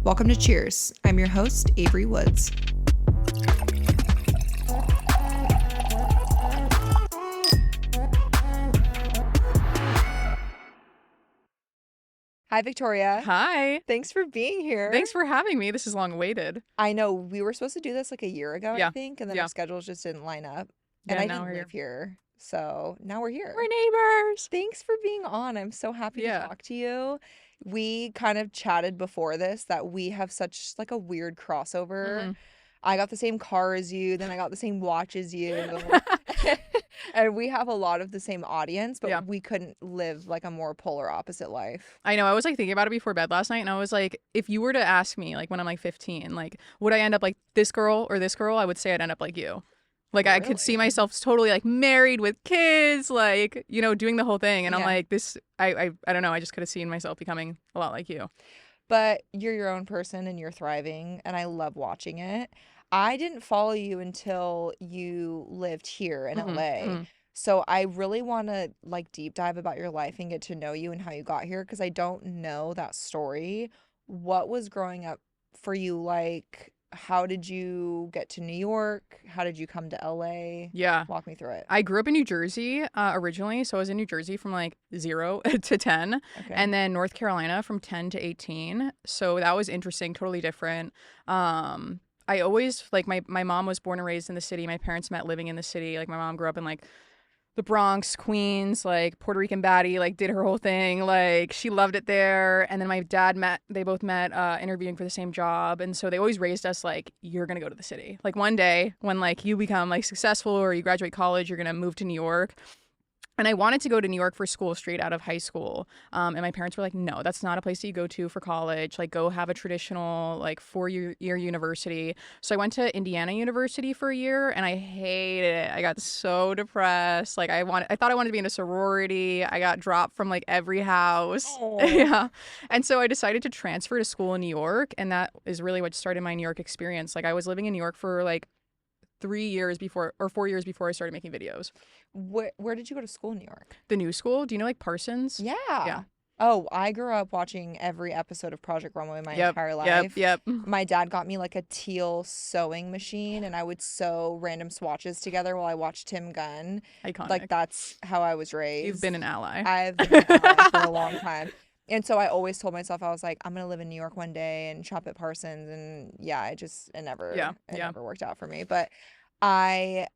Welcome to Cheers. I'm your host, Avery Woods. Hi, Victoria. Hi. Thanks for being here. Thanks for having me. This is long awaited. I know we were supposed to do this like a year ago, I Yeah. think, and then Yeah. our schedules just didn't line up. Yeah, And I now didn't we're live here. So now we're here. We're neighbors. Thanks for being on. I'm so happy to talk to you. We kind of chatted before this that we have such like a weird crossover. Mm-hmm. I got the same car as you, then I got the same watch as you. And we have a lot of the same audience, but we couldn't live like a more polar opposite life. I know. I was like thinking about it before bed last night, and I was like, if you were to ask me, like when I'm like 15, like would I end up like this girl or this girl? I would say I'd end up like you. Like I could see myself totally like married with kids, like, you know, doing the whole thing. And I'm like, this, I don't know. I just could have seen myself becoming a lot like you. But you're your own person and you're thriving, and I love watching it. I didn't follow you until you lived here in LA. So I really want to like deep dive about your life and get to know you and how you got here because I don't know that story. What was growing up for you like? How did you get to New York? How did you come to LA? Yeah. Walk me through it. I grew up in New Jersey originally. So I was in New Jersey from like 0 to 10. Okay. And then North Carolina from 10 to 18. So that was interesting, totally different. I always, like, my mom was born and raised in the city. My parents met living in the city. Like, my mom grew up in, like, the Bronx, Queens, like, Puerto Rican baddie, like, did her whole thing. Like, she loved it there. And then my dad they both met interviewing for the same job. And so they always raised us, like, you're going to go to the city. Like, one day when, like, you become, like, successful or you graduate college, you're going to move to New York. And I wanted to go to New York for school straight out of high school. And my parents were like, no, that's not a place that you go to for college. Like, go have a traditional, like, 4-year university. So I went to Indiana University for a year, and I hated it. I got so depressed. Like, I thought I wanted to be in a sorority. I got dropped from, like, every house. Yeah. And so I decided to transfer to school in New York, and that is really what started my New York experience. Like, I was living in New York for, like, 4 years before I started making videos. Where did you go to school in New York? The new school? Do you know like Parsons? Yeah. Oh, I grew up watching every episode of Project Runway my entire life. Yep. My dad got me like a teal sewing machine, and I would sew random swatches together while I watched Tim Gunn. Iconic. Like, that's how I was raised. You've been an ally. I've been an ally for a long time. And so I always told myself, I was like, I'm going to live in New York one day and shop at Parsons. And yeah, it never worked out for me. But I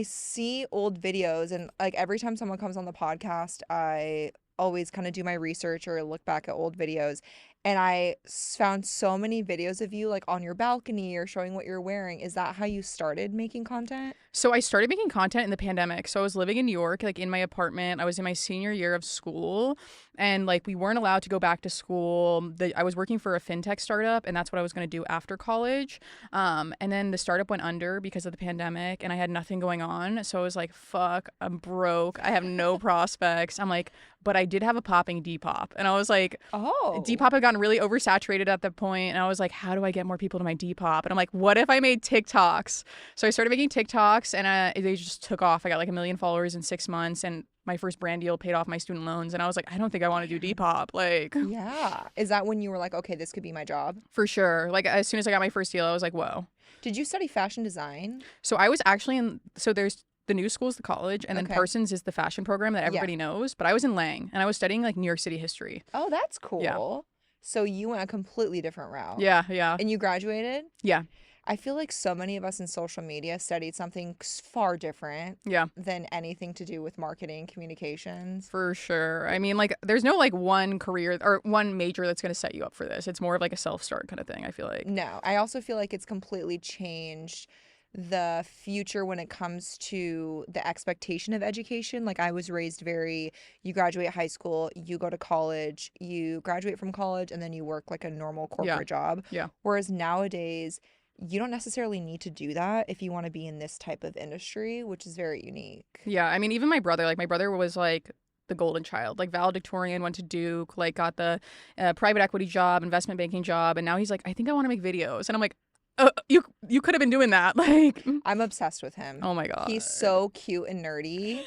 see old videos, and like every time someone comes on the podcast, I always kind of do my research or look back at old videos. And I found so many videos of you like on your balcony or showing what you're wearing. Is that how you started making content? So I started making content in the pandemic. So I was living in New York, like in my apartment. I was in my senior year of school, and like we weren't allowed to go back to school. I was working for a fintech startup, and that's what I was going to do after college. And then the startup went under because of the pandemic, and I had nothing going on. So I was like, fuck, I'm broke. I have no prospects. I'm like, but I did have a popping Depop. And I was like, oh, Depop had gotten really oversaturated at that point. And I was like, how do I get more people to my Depop? And I'm like, what if I made TikToks? So I started making TikToks, and they just took off. I got like 1 million followers in 6 months, and my first brand deal paid off my student loans. And I was like, I don't think I want to do Depop. Like, yeah. Is that when you were like, okay, this could be my job? For sure. Like, as soon as I got my first deal, I was like, whoa. Did you study fashion design? So I was actually there's the new school is the college, and then Parsons is the fashion program that everybody knows. But I was in Lang, and I was studying like New York City history. Oh, that's cool. Yeah. So you went a completely different route. Yeah. And you graduated? Yeah. I feel like so many of us in social media studied something far different than anything to do with marketing communications. For sure. I mean, like, there's no like one career or one major that's going to set you up for this. It's more of like a self-start kind of thing, I feel like. No, I also feel like it's completely changed the future when it comes to the expectation of education. Like, I was raised you graduate high school, you go to college, you graduate from college, and then you work like a normal corporate job. Yeah. Whereas nowadays, you don't necessarily need to do that if you want to be in this type of industry, which is very unique. Yeah. I mean, even my brother was like the golden child, like valedictorian, went to Duke, like got the private equity job, investment banking job. And now he's like, I think I want to make videos. And I'm like, you could have been doing that. Like, I'm obsessed with him. Oh my God. He's so cute and nerdy.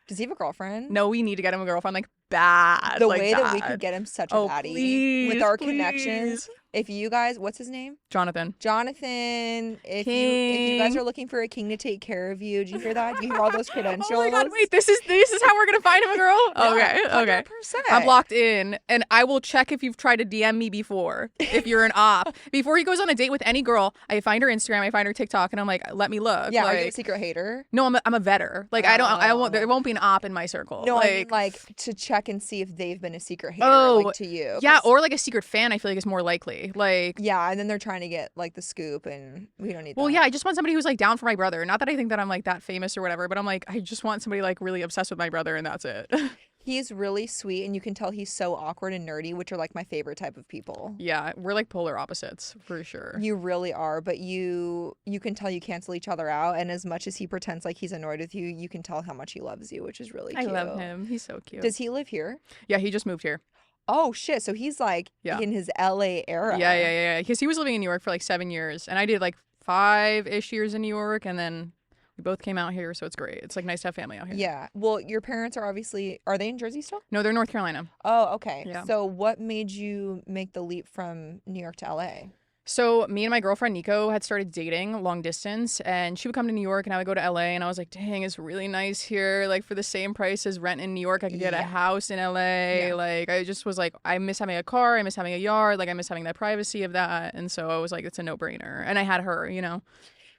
Does he have a girlfriend? No, we need to get him a girlfriend like bad. The like way that we bad. could get him such a Oh, baddie please, with our please. connections. If you guys, what's his name? Jonathan. If King. you guys are looking for a king to take care of you, did you hear that? Do you hear all those credentials? Oh my God, wait, this is how we're gonna find him a girl? Yeah, okay. 100%. I'm locked in, and I will check if you've tried to DM me before, if you're an op. Before he goes on a date with any girl, I find her Instagram, I find her TikTok, and I'm like, let me look. Yeah, like, are you a secret hater? No, I'm a vetter. Like, I won't, there won't be an op in my circle. No, like, I mean, like, to check and see if they've been a secret hater, like, to you. Yeah, or like a secret fan, I feel like is more likely. Like, yeah, and then they're trying to get like the scoop, and we don't need that. Well, yeah, I just want somebody who's like down for my brother. Not that I think that I'm like that famous or whatever, but I'm like, I just want somebody like really obsessed with my brother, and that's it. He's really sweet, and you can tell he's so awkward and nerdy, which are like my favorite type of people. Yeah, we're like polar opposites for sure. You really are, but you can tell you cancel each other out, and as much as he pretends like he's annoyed with you, you can tell how much he loves you, which is really cute. I love him. He's so cute. Does he live here? Yeah, he just moved here. Oh shit! So he's like in his LA era. Yeah. Because he was living in New York for like 7 years, and I did like 5-ish years in New York, and then we both came out here, so it's great. It's like nice to have family out here. Yeah. Well, your parents are they in Jersey still? No, they're North Carolina. Oh, okay. Yeah. So what made you make the leap from New York to LA? So me and my girlfriend Nico had started dating long distance, and she would come to New York and I would go to LA, and I was like, dang, it's really nice here. Like for the same price as rent in New York, I could get a house in LA. Yeah. Like I just was like, I miss having a car, I miss having a yard, like I miss having that privacy of that. And so I was like, it's a no-brainer. And I had her, you know.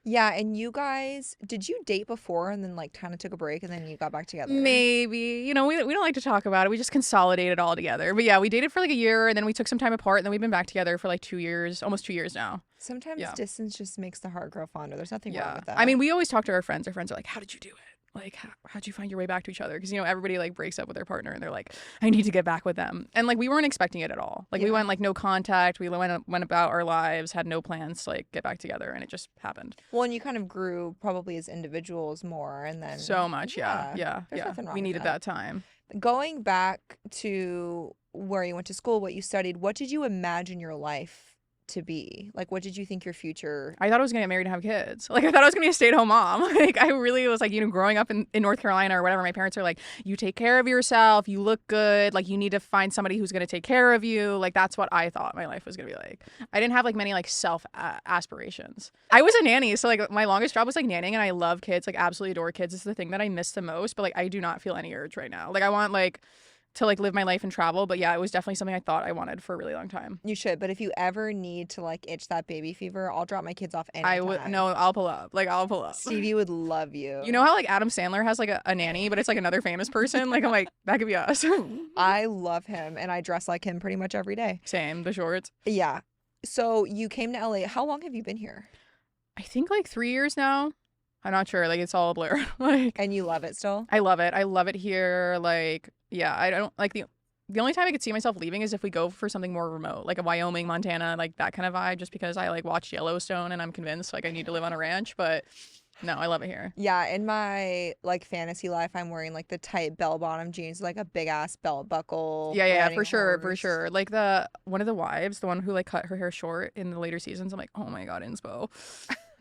Yeah, and you guys, did you date before and then like kind of took a break and then you got back together? Maybe. You know, we don't like to talk about it. We just consolidated all together. But yeah, we dated for like a year, and then we took some time apart, and then we've been back together for like 2 years, almost 2 years now. Sometimes distance just makes the heart grow fonder. There's nothing wrong with that. I mean, we always talk to our friends. Our friends are like, how did you do it? Like, how'd you find your way back to each other? Because, you know, everybody like breaks up with their partner and they're like, I need to get back with them. And like, we weren't expecting it at all. Like we went like no contact. We went about our lives, had no plans to like get back together, and it just happened. Well, and you kind of grew probably as individuals more, and then so much. Yeah. We needed that time. Going back to where you went to school, what you studied, what did you imagine your life to be? Like, what did you think your future? I thought I was gonna get married and have kids. Like I thought I was gonna be a stay-at-home mom. Like I really was like, you know, growing up in North Carolina or whatever, my parents are like, you take care of yourself, you look good, like you need to find somebody who's gonna take care of you. Like that's what I thought my life was gonna be like. I didn't have like many like self aspirations. I was a nanny, so like my longest job was like nannying, and I love kids, like absolutely adore kids. It's the thing that I miss the most, but like I do not feel any urge right now. Like I want like to like live my life and travel, but yeah, it was definitely something I thought I wanted for a really long time. You should, but if you ever need to like itch that baby fever, I'll drop my kids off anytime. I would I'll pull up. Like I'll pull up. Stevie would love you. You know how like Adam Sandler has like a nanny, but it's like another famous person? Like I'm like, that could be us. I love him, and I dress like him pretty much every day. Same, the shorts. Yeah. So you came to LA. How long have you been here? I think like 3 years now. I'm not sure. Like it's all a blur. Like, and you love it still? I love it. I love it here. Like, yeah, I don't like the only time I could see myself leaving is if we go for something more remote, like a Wyoming, Montana, like that kind of vibe, just because I like watched Yellowstone and I'm convinced like I need to live on a ranch. But no, I love it here. Yeah, in my like fantasy life, I'm wearing like the tight bell bottom jeans, like a big ass belt buckle. Yeah, for sure. Like one of the wives, the one who like cut her hair short in the later seasons, I'm like, oh my God, inspo.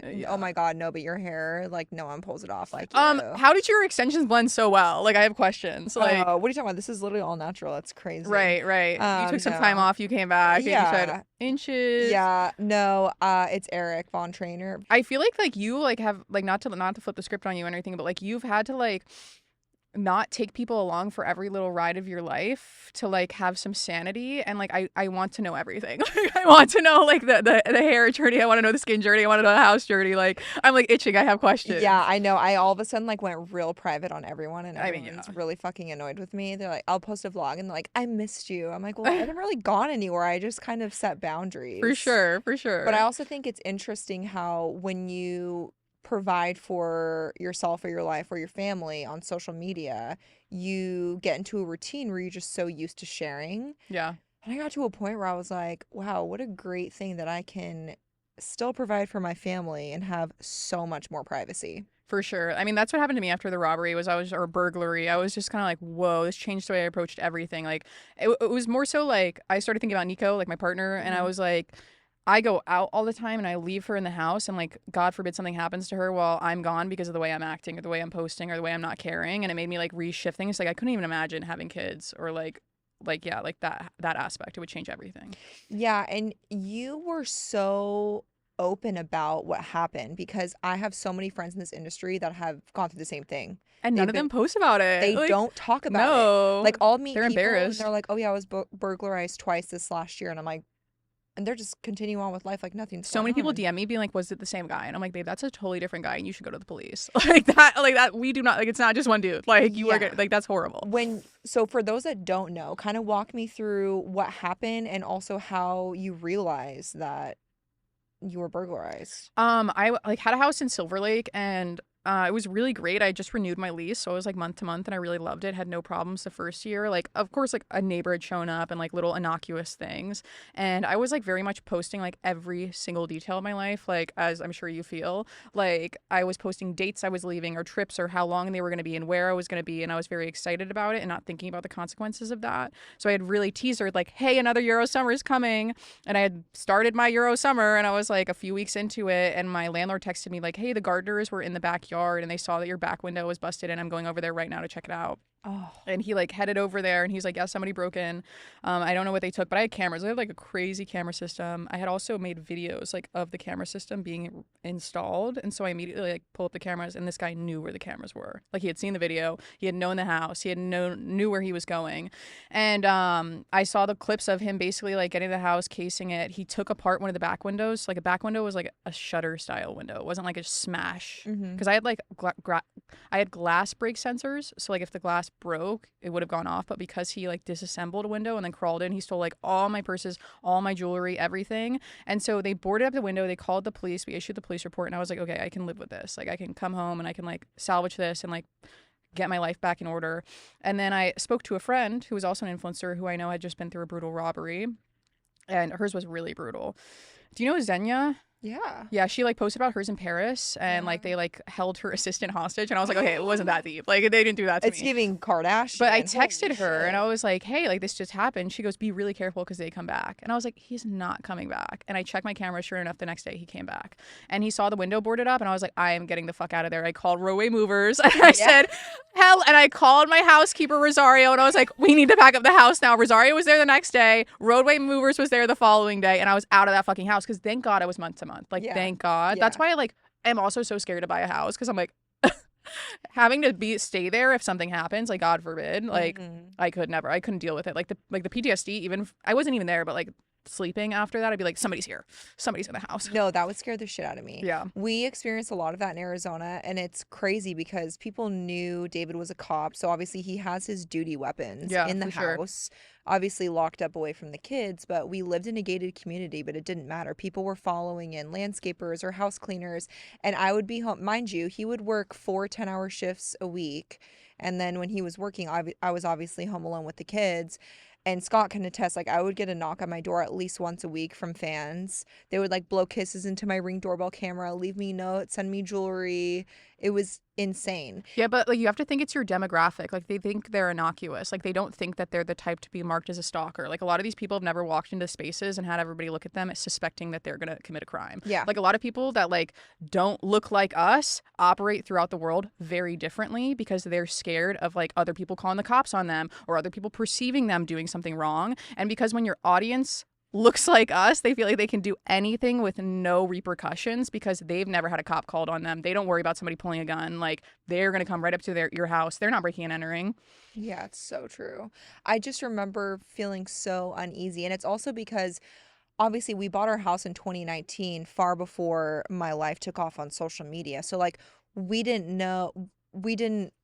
Yeah. Oh my God, no, but your hair, like, no one pulls it off like you. How did your extensions blend so well? Like, I have questions. Like, what are you talking about? This is literally all natural. That's crazy. Right. You took some time off. You came back. Yeah. And you said inches. Yeah. No. It's Eric Von Trainer. I feel like you like have like not to flip the script on you and everything, but like you've had to like not take people along for every little ride of your life to like have some sanity, and like I want to know everything. Like, I want to know like the hair journey, I want to know the skin journey, I want to know the house journey. Like I'm like itching, I have questions. Yeah, I know. I all of a sudden like went real private on everyone, and everyone's really fucking annoyed with me. They're like, I'll post a vlog and they're like, I missed you. I'm like, well, I haven't really gone anywhere. I just kind of set boundaries. For sure. But I also think it's interesting how when you provide for yourself or your life or your family on social media, you get into a routine where you're just so used to sharing. Yeah. And I got to a point where I was like, wow, what a great thing that I can still provide for my family and have so much more privacy. For sure. I mean, that's what happened to me after the robbery or burglary. I was just kind of like, whoa, this changed the way I approached everything. Like it was more so like I started thinking about Nico, like my partner, and I was like, I go out all the time and I leave her in the house, and like God forbid something happens to her while I'm gone because of the way I'm acting or the way I'm posting or the way I'm not caring, and it made me like reshift things. Like I couldn't even imagine having kids or yeah, like that aspect. It would change everything. Yeah, and you were so open about what happened because I have so many friends in this industry that have gone through the same thing. And none They've of been them post about it. they Like don't talk about it. Like no. I'll meet They're people and they're embarrassed. like, "Oh yeah, I was burglarized twice this last year." And I'm like, and they're just continuing on with life like nothing's So going many people on. DM me being like, "Was it the same guy?" And I'm like, "Babe, that's a totally different guy, and you should go to the police." Like that. We do not like. It's not just one dude. Like you are Yeah. like that's horrible. So for those that don't know, kind of walk me through what happened and also how you realized that you were burglarized. I like had a house in Silver Lake, and it was really great. I just renewed my lease, so it was like month to month, and I really loved it. Had no problems the first year. Like, of course, like a neighbor had shown up and like little innocuous things, and I was like very much posting like every single detail of my life, like as I'm sure you feel. Like I was posting dates I was leaving or trips or how long they were going to be and where I was going to be, and I was very excited about it and not thinking about the consequences of that. So I had really teased her like, "Hey, another Euro summer is coming," and I had started my Euro summer, and I was like a few weeks into it, and my landlord texted me like, "Hey, the gardeners were in the backyard and they saw that your back window was busted, and I'm going over there right now to check it out." Oh, And he like headed over there, and he's like, "Yeah, somebody broke in. I don't know what they took, but I had cameras. I had like a crazy camera system. I had also made videos like of the camera system being installed, and so I immediately like pull up the cameras, and this guy knew where the cameras were. Like he had seen the video, he had known the house, he had knew where he was going, and I saw the clips of him basically like getting the house, casing it. He took apart one of the back windows. Like a back window was like a shutter style window. It wasn't like a smash mm-hmm. because I had like I had glass break sensors, so like if the glass broke, it would have gone off. But because he like disassembled a window and then crawled in, he stole like all my purses, all my jewelry, everything. And so they boarded up the window. They called the police. We issued the police report, and I was like, okay, I can live with this. Like I can come home and I can like salvage this and like get my life back in order. And then I spoke to a friend who was also an influencer who I know had just been through a brutal robbery, and hers was really brutal. Do you know Xenia? Yeah. Yeah, she like posted about hers in Paris, and like they like held her assistant hostage, and I was like, okay, it wasn't that deep. Like they didn't do that to It's me. giving Kardashian. But I Holy texted her shit. and I was like, hey, like this just happened. She goes, be really careful because they come back. And I was like, he's not coming back. And I checked my camera. Sure enough, the next day he came back and he saw the window boarded up. And I was like, I am getting the fuck out of there. I called roadway movers and I said, hell. And I called my housekeeper, Rosario. And I was like, we need to pack up the house now. Rosario was there the next day. Roadway movers was there the following day. And I was out of that fucking house because thank God I was month to month. Like, thank God. That's why I like am also so scared to buy a house because I'm like, having to stay there if something happens, like God forbid, like I couldn't deal with it. Like the PTSD, even I wasn't even there, but like sleeping after that, I'd be like, somebody's here, somebody's in the house. No, that would scare the shit out of me. Yeah, we experienced a lot of that in Arizona, and it's crazy because people knew David was a cop, so obviously he has his duty weapons in the house. Obviously locked up away from the kids, but we lived in a gated community, but it didn't matter. People were following in, landscapers or house cleaners, and I would be home. Mind you, he would work 4 10-hour shifts a week, and then when he was working, I was obviously home alone with the kids. And Scott can attest, like I would get a knock on my door at least once a week from fans. They would like blow kisses into my Ring doorbell camera, leave me notes, send me jewelry. It was insane. Yeah, but like you have to think it's your demographic. Like they think they're innocuous. Like they don't think that they're the type to be marked as a stalker. Like a lot of these people have never walked into spaces and had everybody look at them suspecting that they're gonna commit a crime. Yeah. Like a lot of people that like don't look like us operate throughout the world very differently because they're scared of like other people calling the cops on them or other people perceiving them doing something wrong. And because when your audience looks like us, they feel like they can do anything with no repercussions because they've never had a cop called on them. They don't worry about somebody pulling a gun. Like they're going to come right up to your house. They're not breaking and entering. Yeah, it's so true. I just remember feeling so uneasy. And it's also because obviously we bought our house in 2019, far before my life took off on social media. So like we didn't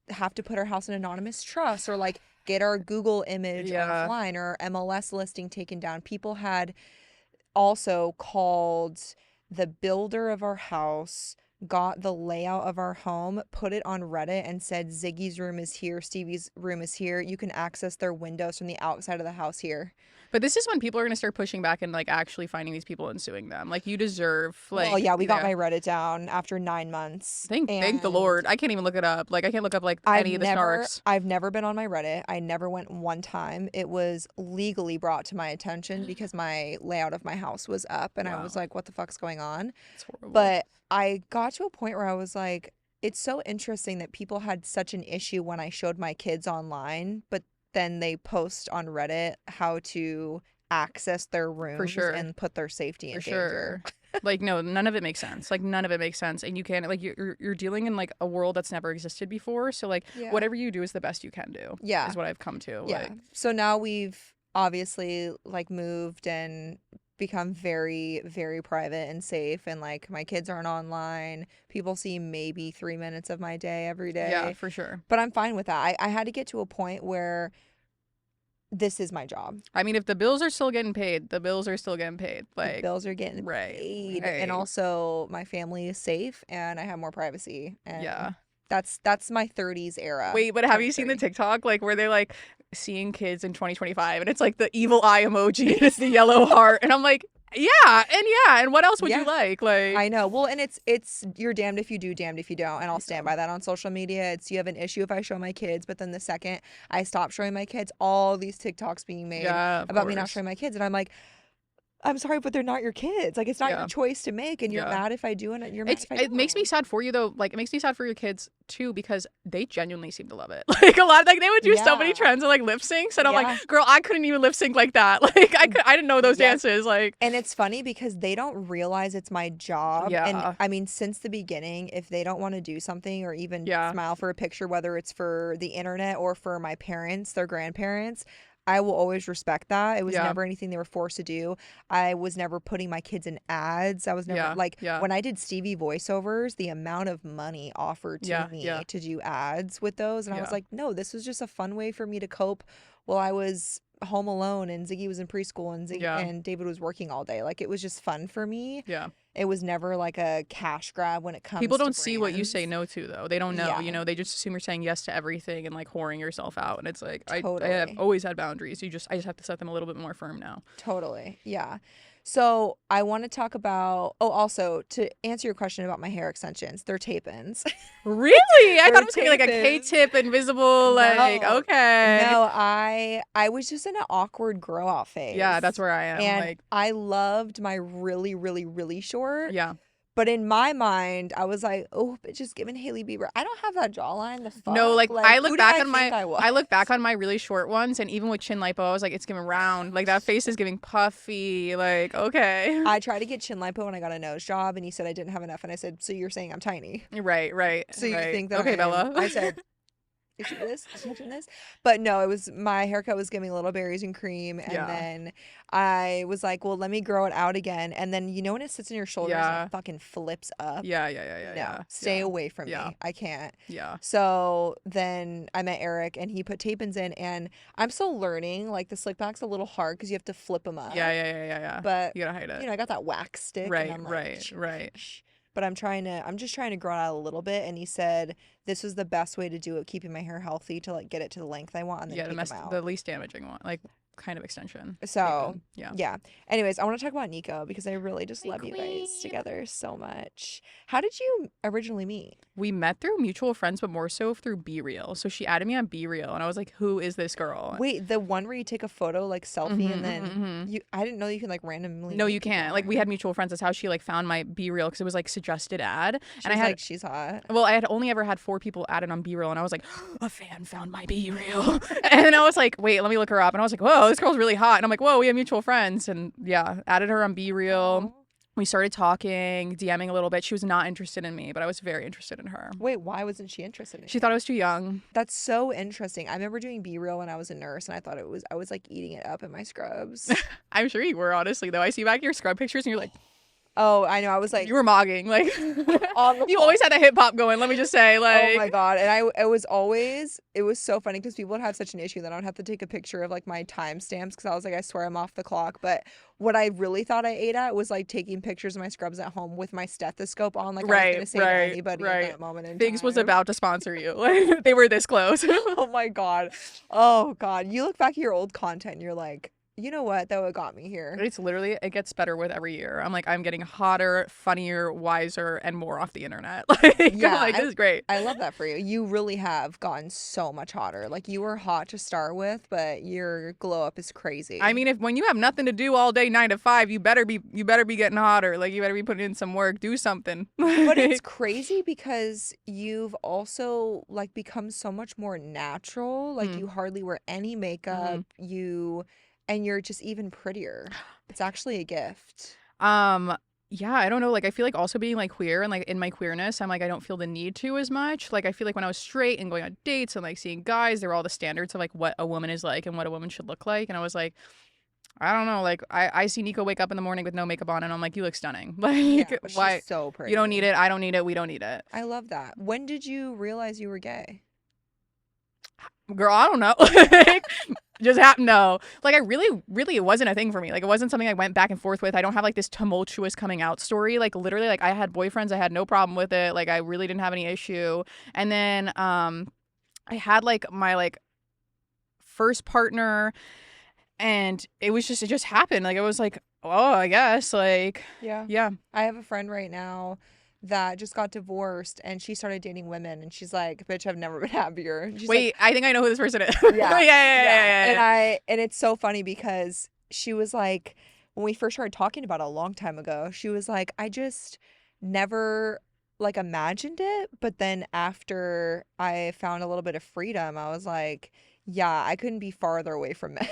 have to put our house in anonymous trust or like get our Google image offline or MLS listing taken down. People had also called the builder of our house, got the layout of our home, put it on Reddit and said Ziggy's room is here, Stevie's room is here. You can access their windows from the outside of the house here. But this is when people are going to start pushing back and like actually finding these people and suing them. Like you deserve like. Well, yeah, we got my Reddit down after 9 months. Thank the Lord. I can't even look it up. Like I can't look up like any of the snarks. I've never been on my Reddit. I never went one time. It was legally brought to my attention because my layout of my house was up and I was like, what the fuck's going on? It's horrible. But I got to a point where I was like, it's so interesting that people had such an issue when I showed my kids online, but then they post on Reddit how to access their rooms and put their safety in danger. Like, no, none of it makes sense. Like, none of it makes sense. And you can't, like, you're dealing in, like, a world that's never existed before. So, like, whatever you do is the best you can do. Yeah. Is what I've come to. Yeah. Like. So now we've obviously, like, moved and become very, very private and safe. And, like, my kids aren't online. People see maybe 3 minutes of my day every day. Yeah, for sure. But I'm fine with that. I had to get to a point where this is my job. I mean, if the bills are still getting paid, the bills are still getting paid. Like, the bills are getting paid. Right. And also my family is safe and I have more privacy. And yeah. That's my 30s era. Wait, but have you seen the TikTok like where they're like seeing kids in 2025 and it's like the evil eye emoji and it's the yellow heart and I'm like, and what else would you like? Like I know. Well, and it's you're damned if you do, damned if you don't, and I'll stand by that on social media. It's you have an issue if I show my kids, but then the second I stop showing my kids, all these TikToks being made about me not showing my kids, and I'm like, I'm sorry, but they're not your kids. Like, it's not your choice to make, and you're mad if I do, and you're mad if I don't. It makes me sad for you, though. Like, it makes me sad for your kids, too, because they genuinely seem to love it. Like, a lot, like, they would do so many trends of, like, lip syncs, and I'm like, girl, I couldn't even lip sync like that. Like, I didn't know those dances. Like, and it's funny because they don't realize it's my job. Yeah. And, I mean, since the beginning, if they don't want to do something or even smile for a picture, whether it's for the internet or for my parents, their grandparents, I will always respect that. It was never anything they were forced to do. I was never putting my kids in ads. I was never when I did Stevie voiceovers, the amount of money offered to me to do ads with those. And I was like, no, this was just a fun way for me to cope while I was home alone and Ziggy was in preschool and and David was working all day. Like, it was just fun for me. Yeah. It was never like a cash grab when it comes People to don't see what you say no to, though. They don't know. Yeah. You know, they just assume you're saying yes to everything and like whoring yourself out. And it's like Totally. I have always had boundaries. I just have to set them a little bit more firm now. Totally. Yeah. So I want to talk about, also to answer your question about my hair extensions, they're tape-ins. Really? I thought it was going to be like a K-tip, invisible, like, okay. No, I was just in an awkward grow out phase. Yeah, that's where I am. And like, I loved my really, really, really short. Yeah. But in my mind, I was like, oh, bitch is giving Hailey Bieber. I don't have that jawline. The fuck? No, like I look back on I look back on my really short ones, and even with chin lipo, I was like, it's giving round. Like that face is giving puffy. Like, okay. I tried to get chin lipo when I got a nose job, and he said I didn't have enough, and I said, so you're saying I'm tiny? Right. So you think that? Okay, Bella. I said, is she this? Imagine this. But no, it was my haircut was giving little berries and cream, and then I was like, well, let me grow it out again. And then when it sits in your shoulders and it fucking flips up. Yeah. Stay away from me. I can't. Yeah. So then I met Eric and he put tape-ins in, and I'm still learning. Like, the slick back's a little hard because you have to flip them up. Yeah. But you gotta hide it. I got that wax stick. Right. And I'm like, right. But I'm just trying to grow it out a little bit. And he said this was the best way to do it, keeping my hair healthy to like get it to the length I want and then take them out. The least damaging one, like kind of extension. So yeah. Anyways, I want to talk about Nico because I really just love you guys together so much. How did you originally meet? We met through mutual friends, but more so through Be Real. So she added me on Be Real, and I was like, "Who is this girl?" Wait, the one where you take a photo like selfie and then I didn't know you can like randomly. No, you can't. Like, we had mutual friends. That's how she like found my Be Real, because it was like suggested ad. And I had like, she's hot. Well, I had only ever had 4 people added on Be Real, and I was like, a fan found my Be Real. And then I was like, wait, let me look her up. And I was like, whoa, this girl's really hot. And I'm like, whoa, we have mutual friends. And added her on Be Real. We started talking, DMing a little bit. She was not interested in me, but I was very interested in her. Wait, why wasn't she interested in you? She thought I was too young. That's so interesting. I remember doing Be Real when I was a nurse, and I was like eating it up in my scrubs. I'm sure you were, honestly, though. I see back your scrub pictures and you're like, oh, I know. I was like, you were mogging. Like, you always had the hip hop going. Let me just say, like, oh my God. And it was so funny because people would have such an issue that I would have to take a picture of like my timestamps because I was like, I swear I'm off the clock. But what I really thought I ate at was like taking pictures of my scrubs at home with my stethoscope on, like I was gonna say to anybody at that moment in Figs time. was about to sponsor you. Like, they were this close. Oh my God. Oh God. You look back at your old content and you're like, You know what? That what got me here. It's literally, it gets better with every year. I'm like, I'm getting hotter, funnier, wiser, and more off the internet. Like, Yeah, like this is great. I love that for you. You really have gotten so much hotter. Like, you were hot to start with, but your glow up is crazy. I mean, when you have nothing to do all day 9 to 5, you better be getting hotter. Like, you better be putting in some work, do something. But it's crazy because you've also like become so much more natural. Like, you hardly wear any makeup. And you're just even prettier. It's actually a gift. Yeah, I don't know. Like, I feel like also being like queer and like in my queerness, I'm like, I don't feel the need to as much. Like, I feel like when I was straight and going on dates and like seeing guys, there were all the standards of like what a woman is like and what a woman should look like. And I was like, I don't know. Like, I see Nico wake up in the morning with no makeup on and I'm like, you look stunning. Like, Yeah, why? she's so pretty. You don't need it. I don't need it. We don't need it. I love that. When did you realize you were gay? Girl, I don't know. Like, just happened. No, like, I really, it wasn't a thing for me. Like, it wasn't something I went back and forth with. I don't have like this tumultuous coming out story. Like, literally, like, I had boyfriends, I had no problem with it. Like, I really didn't have any issue. And then I had like my like first partner, and it just happened. Like, it was like, oh, I guess, like, yeah. I have a friend right now that just got divorced, and she started dating women, and she's like, bitch, I've never been happier. She's Wait, like, I think I know who this person is. Yeah. Yeah. And it's so funny because she was like, when we first started talking about it a long time ago, she was like, I just never like imagined it, but then after I found a little bit of freedom, I was like, yeah, I couldn't be farther away from men.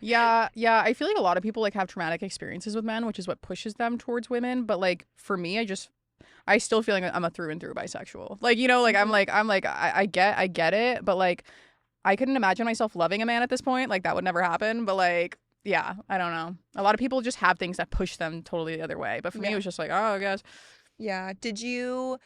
Yeah. I feel like a lot of people like have traumatic experiences with men, which is what pushes them towards women. But like for me, I still feel like I'm a through and through bisexual. Like, you know, like I'm like I get it, but like I couldn't imagine myself loving a man at this point. Like, that would never happen. But like, yeah, I don't know. A lot of people just have things that push them totally the other way. But for me, it was just like, oh, I guess. Yeah. Did you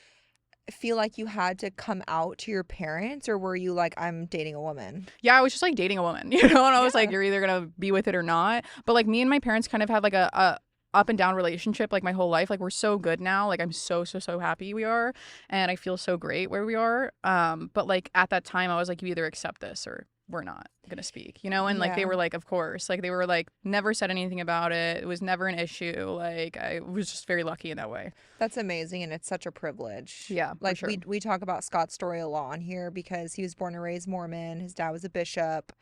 feel like you had to come out to your parents, or were you like, I'm dating a woman? Yeah, I was just like dating a woman, you know, and I was like, you're either gonna be with it or not. But like, me and my parents kind of had like a up and down relationship like my whole life. Like, we're so good now. Like, I'm so happy we are, and I feel so great where we are. But like at that time, I was like, you either accept this or we're not gonna speak, you know. And like they were like, of course. Like, they were like, never said anything about it. It was never an issue. Like, I was just very lucky in that way. That's amazing, and it's such a privilege. Yeah, like for sure. we talk about Scott's story a lot on here because he was born and raised Mormon. His dad was a bishop.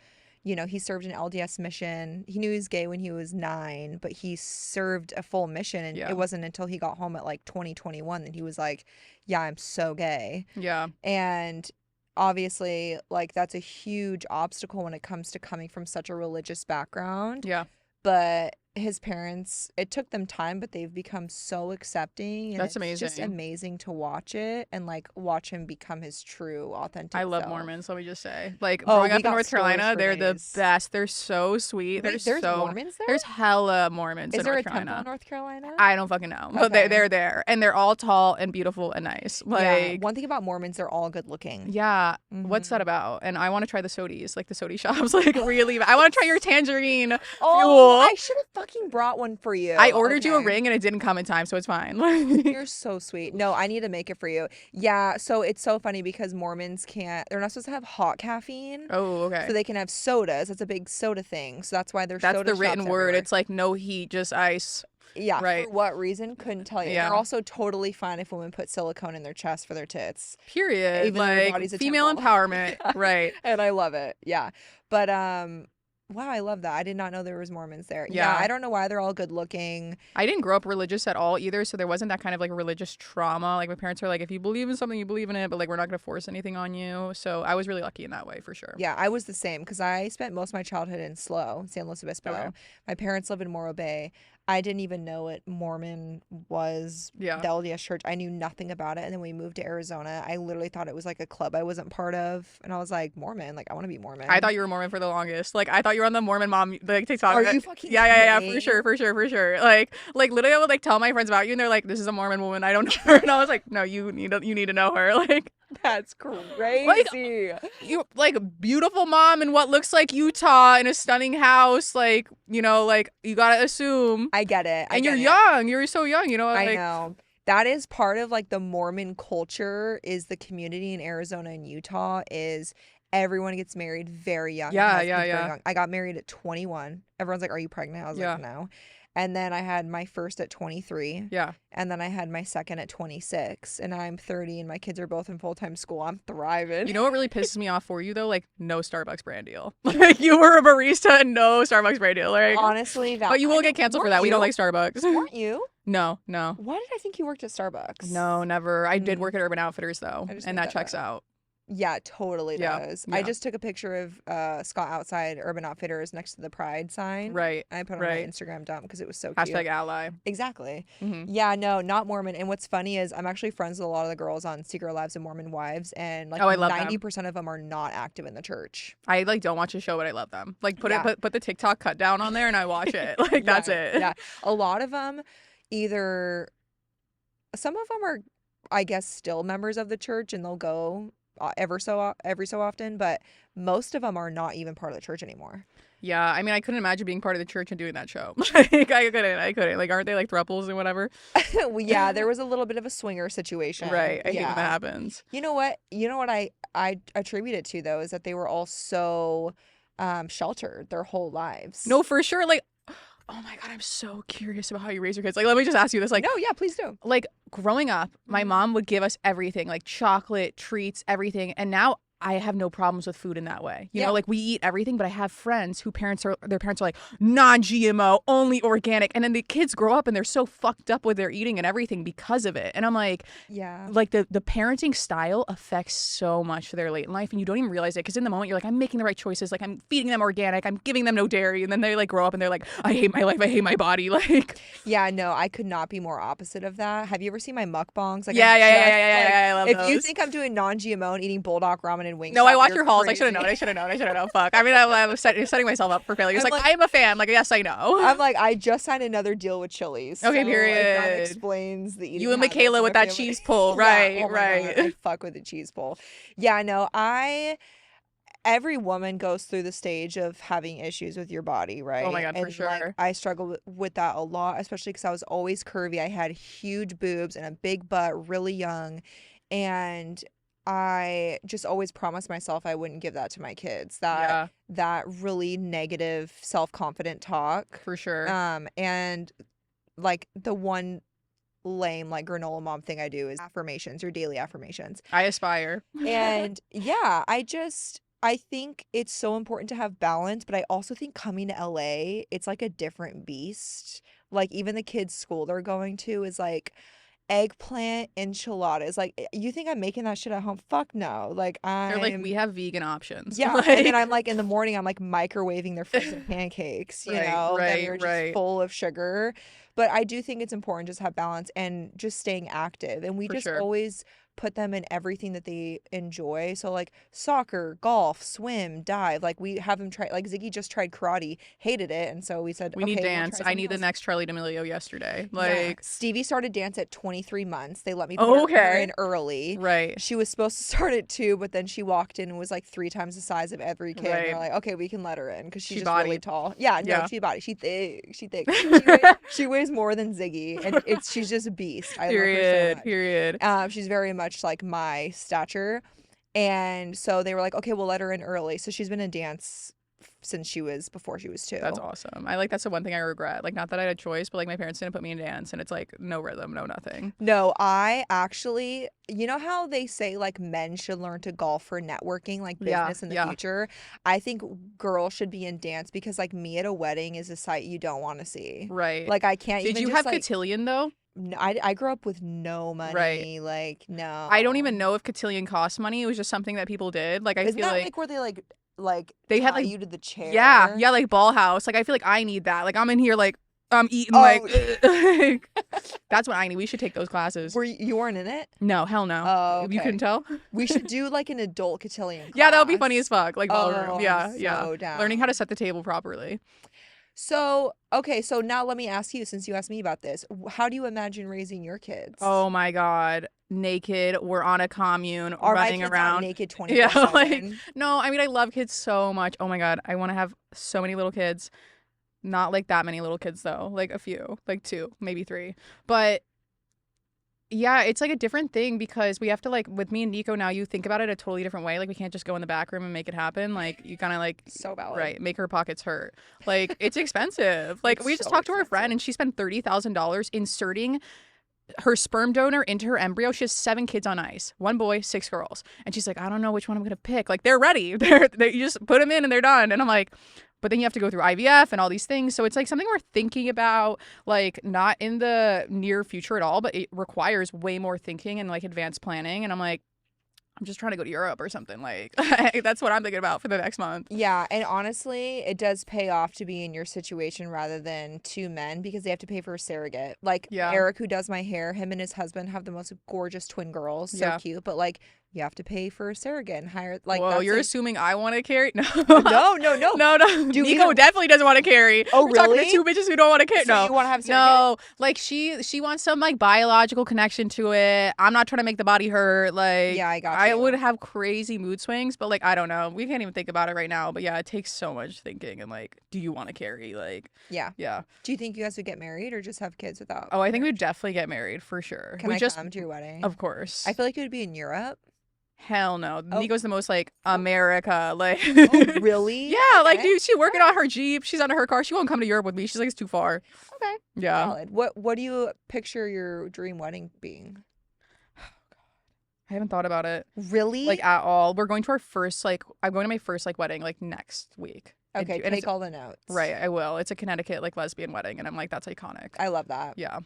You know, he served an LDS mission. He knew he was gay when he was 9, but he served a full mission. And it wasn't until he got home at like 2021 that he was like, yeah, I'm so gay. Yeah. And obviously, like, that's a huge obstacle when it comes to coming from such a religious background. Yeah. But his parents, it took them time, but they've become so accepting. And that's amazing. It's just amazing to watch it and like watch him become his true, authentic I love self. Mormons, let me just say. Like, growing up in North Carolina, they're the best. They're so sweet. Wait, there's Mormons there? There's hella Mormons in North Carolina. Is there a temple in North Carolina? I don't fucking know. But they're there. And they're all tall and beautiful and nice. Like, yeah. One thing about Mormons, they're all good looking. Yeah. What's that about? And I want to try the sodies, like the sodi shops. Like, really. I want to try your tangerine fuel. I should have fucking brought one for you. I ordered you a ring and it didn't come in time, so it's fine. You're so sweet. No, I need to make it for you. Yeah, so it's so funny because Mormons they're not supposed to have hot caffeine. Oh, okay. So they can have sodas. That's a big soda thing. So that's why there's soda shops That's the written word. Everywhere. It's like no heat, just ice. Yeah, right. For what reason? Couldn't tell you. Yeah. They're also totally fine if women put silicone in their chest for their tits. Period. Even like, though their body's a female temple. empowerment. Right. And I love it. Yeah. But wow, I love that. I did not know there was Mormons there. Yeah, I don't know why they're all good looking. I didn't grow up religious at all either, so there wasn't that kind of like religious trauma. Like, my parents were like, if you believe in something, you believe in it, but like, we're not going to force anything on you. So I was really lucky in that way, for sure. Yeah, I was the same because I spent most of my childhood in San Luis Obispo. Okay. My parents live in Morro Bay. I didn't even know what Mormon was, the LDS church. I knew nothing about it. And then we moved to Arizona. I literally thought it was like a club I wasn't part of. And I was like, Mormon? Like, I want to be Mormon. I thought you were Mormon for the longest. Like, I thought you were on the Mormon mom, like, TikTok. Are you fucking Yeah, for sure. Like literally I would like tell my friends about you and they're like, this is a Mormon woman, I don't know her. And I was like, no, you need to know her. Like, that's crazy. Like, you like beautiful mom in what looks like Utah in a stunning house. Like, you know, like, you gotta assume. I get it. And you're young. You're so young, you know. I like, know. That is part of like the Mormon culture is the community in Arizona and Utah is everyone gets married very young. Yeah. Very young. I got married at 21. Everyone's like, are you pregnant? I was like, no. And then I had my first at 23. Yeah. And then I had my second at 26. And I'm 30 and my kids are both in full-time school. I'm thriving. You know what really pisses me off for you, though? Like, no Starbucks brand deal. Like, you were a barista and no Starbucks brand deal. Like, honestly, but you will get canceled for that. We don't like Starbucks. Weren't you? No. Why did I think you worked at Starbucks? No, never. I did work at Urban Outfitters, though. And that checks out. Yeah, it totally does. Yeah. I just took a picture of Scott outside Urban Outfitters next to the Pride sign. Right. I put it on my Instagram dump because it was so cute. Hashtag ally. Exactly. Mm-hmm. Yeah, no, not Mormon. And what's funny is I'm actually friends with a lot of the girls on Secret Lives of Mormon Wives, and like 90% of them are not active in the church. I like don't watch the show, but I love them. Like put the TikTok cut down on there and I watch it. Like that's it. Yeah. A lot of them some of them are, I guess, still members of the church and they'll go every so often, but most of them are not even part of the church anymore. Yeah, I mean, I couldn't imagine being part of the church and doing that show. Like, I couldn't. Like, aren't they like thruples and whatever? Well, yeah, there was a little bit of a swinger situation. Right. I hate when that happens. You know what I attribute it to, though, is that they were all so sheltered their whole lives. No, for sure. Like, oh my God, I'm so curious about how you raise your kids. Like, let me just ask you this. Like, no, yeah, please do. Like, growing up, my mom would give us everything, like chocolate, treats, everything. And now I have no problems with food in that way. You know, like we eat everything, but I have friends who their parents are like non-GMO, only organic. And then the kids grow up and they're so fucked up with their eating and everything because of it. And I'm like, like the parenting style affects so much for their late in life. And you don't even realize it because in the moment you're like, I'm making the right choices. Like I'm feeding them organic. I'm giving them no dairy. And then they like grow up and they're like, I hate my life. I hate my body. Like, yeah, no, I could not be more opposite of that. Have you ever seen my mukbangs? Like, yeah. I love if those. you think I'm doing non-GMO and eating bulldog ramen and wings, no, I watch your hauls. I should have known. Fuck. I mean, I'm setting myself up for failure. It's like, I am a fan. Like, yes, I know. I'm like, I just signed another deal with Chili's. Okay, so, period. Like, that explains the eating. You and Michaela with that cheese pull. Right. God, I fuck with the cheese pull. Yeah, no, every woman goes through the stage of having issues with your body, right? Oh my God, for sure. Like, I struggle with that a lot, especially because I was always curvy. I had huge boobs and a big butt really young. And I just always promised myself I wouldn't give that to my kids. That really negative, self-confident talk. For sure. And like the one lame like granola mom thing I do is affirmations or daily affirmations. I aspire. And yeah, I think it's so important to have balance, but I also think coming to LA, it's like a different beast. Like even the kids' school they're going to is like eggplant enchiladas. Like, you think I'm making that shit at home? Fuck no. Like, they're like, we have vegan options. Yeah. Like... And then I'm like, in the morning, I'm like microwaving their frozen pancakes, you know, that are just full of sugar. But I do think it's important just to have balance and just staying active. And we always put them in everything that they enjoy. So like soccer, golf, swim, dive. Like we have them try, like Ziggy just tried karate, hated it. And so we said, we need dance. I need the next Charlie D'Amelio yesterday. Like Stevie started dance at 23 months. They let me put her in early. Right. She was supposed to start at 2, but then she walked in and was like 3 times the size of every kid. And they're like, okay, we can let her in because she's just really tall. Yeah, no, she body. She thick. She weighs more than Ziggy. And she's just a beast. I love her so much. Period. She's very much like my stature. And so they were like, okay, we'll let her in early. So she's been in dance since before she was 2. That's awesome. That's the one thing I regret. Like, not that I had a choice, but like my parents didn't put me in dance and it's like no rhythm, no nothing. No, I actually, you know how they say like men should learn to golf for networking, like business in the future? I think girls should be in dance because like me at a wedding is a sight you don't want to see. Right. Like I can't Did you have cotillion though? No, I grew up with no money. Right. Like, no. I don't even know if cotillion cost money. It was just something that people did. Like, Isn't that like where they like they had like you to the chair? Yeah, like ball house. Like I feel like I need that. Like I'm in here like I'm eating like that's what I need. We should take those classes. You weren't in it? No, hell no. Oh, okay. You couldn't tell? We should do like an adult cotillion class. Yeah, that would be funny as fuck. Like ballroom. So down. Learning how to set the table properly. So, okay, so now let me ask you, since you asked me about this, how do you imagine raising your kids? Oh my God. Naked. We're on a commune, running around. Naked 24/7? Yeah, like, no, I mean, I love kids so much. Oh my God. I want to have so many little kids. Not like that many little kids though. Like a few, like 2, maybe 3. But Yeah, it's like a different thing because we have to like with me and Nico now you think about it a totally different way. Like we can't just go in the back room and make it happen. Like you kind of like so valid. Right, make her pockets hurt. Like it's expensive. Like It's we just so talked to our expensive. friend and she spent $30,000 inserting her sperm donor into her embryo. She has 7 kids on ice, 1 boy, 6 girls, and she's like, I don't know which one I'm gonna pick. Like they're ready. You just put them in and they're done. And I'm like, but then you have to go through IVF and all these things. So it's like something we're thinking about, like not in the near future at all, but it requires way more thinking and like advanced planning. And I'm like, I'm just trying to go to Europe or something. Like that's what I'm thinking about for the next month. Yeah, and honestly, it does pay off to be in your situation rather than 2 men because they have to pay for a surrogate. Like Eric, who does my hair, him and his husband have the most gorgeous twin girls. So cute. But like, you have to pay for a surrogate and hire like. Whoa, you're assuming I want to carry? No, no. Nico definitely doesn't want to carry. Oh, we're really? talking to 2 bitches who don't want to carry. So no, you want to have a surrogate? No, like she wants some like biological connection to it. I'm not trying to make the body hurt. Like yeah, I got you. I would have crazy mood swings, but like I don't know. We can't even think about it right now. But yeah, it takes so much thinking and like, do you want to carry? Like yeah. Do you think you guys would get married or just have kids without? Oh, I think we'd definitely get married for sure. Can I come to your wedding? Of course. I feel like it would be in Europe. Hell no. Nico's the most like America. Like oh, really? Yeah, like dude, she's working on her Jeep. She's under her car. She won't come to Europe with me. She's like, it's too far. Okay. Yeah. Valid. What do you picture your dream wedding being? I haven't thought about it. Really? Like at all. We're going to our first like I'm going to my first like wedding like next week. Okay, take all the notes. Right, I will. It's a Connecticut like lesbian wedding and I'm like, that's iconic. I love that. Yeah.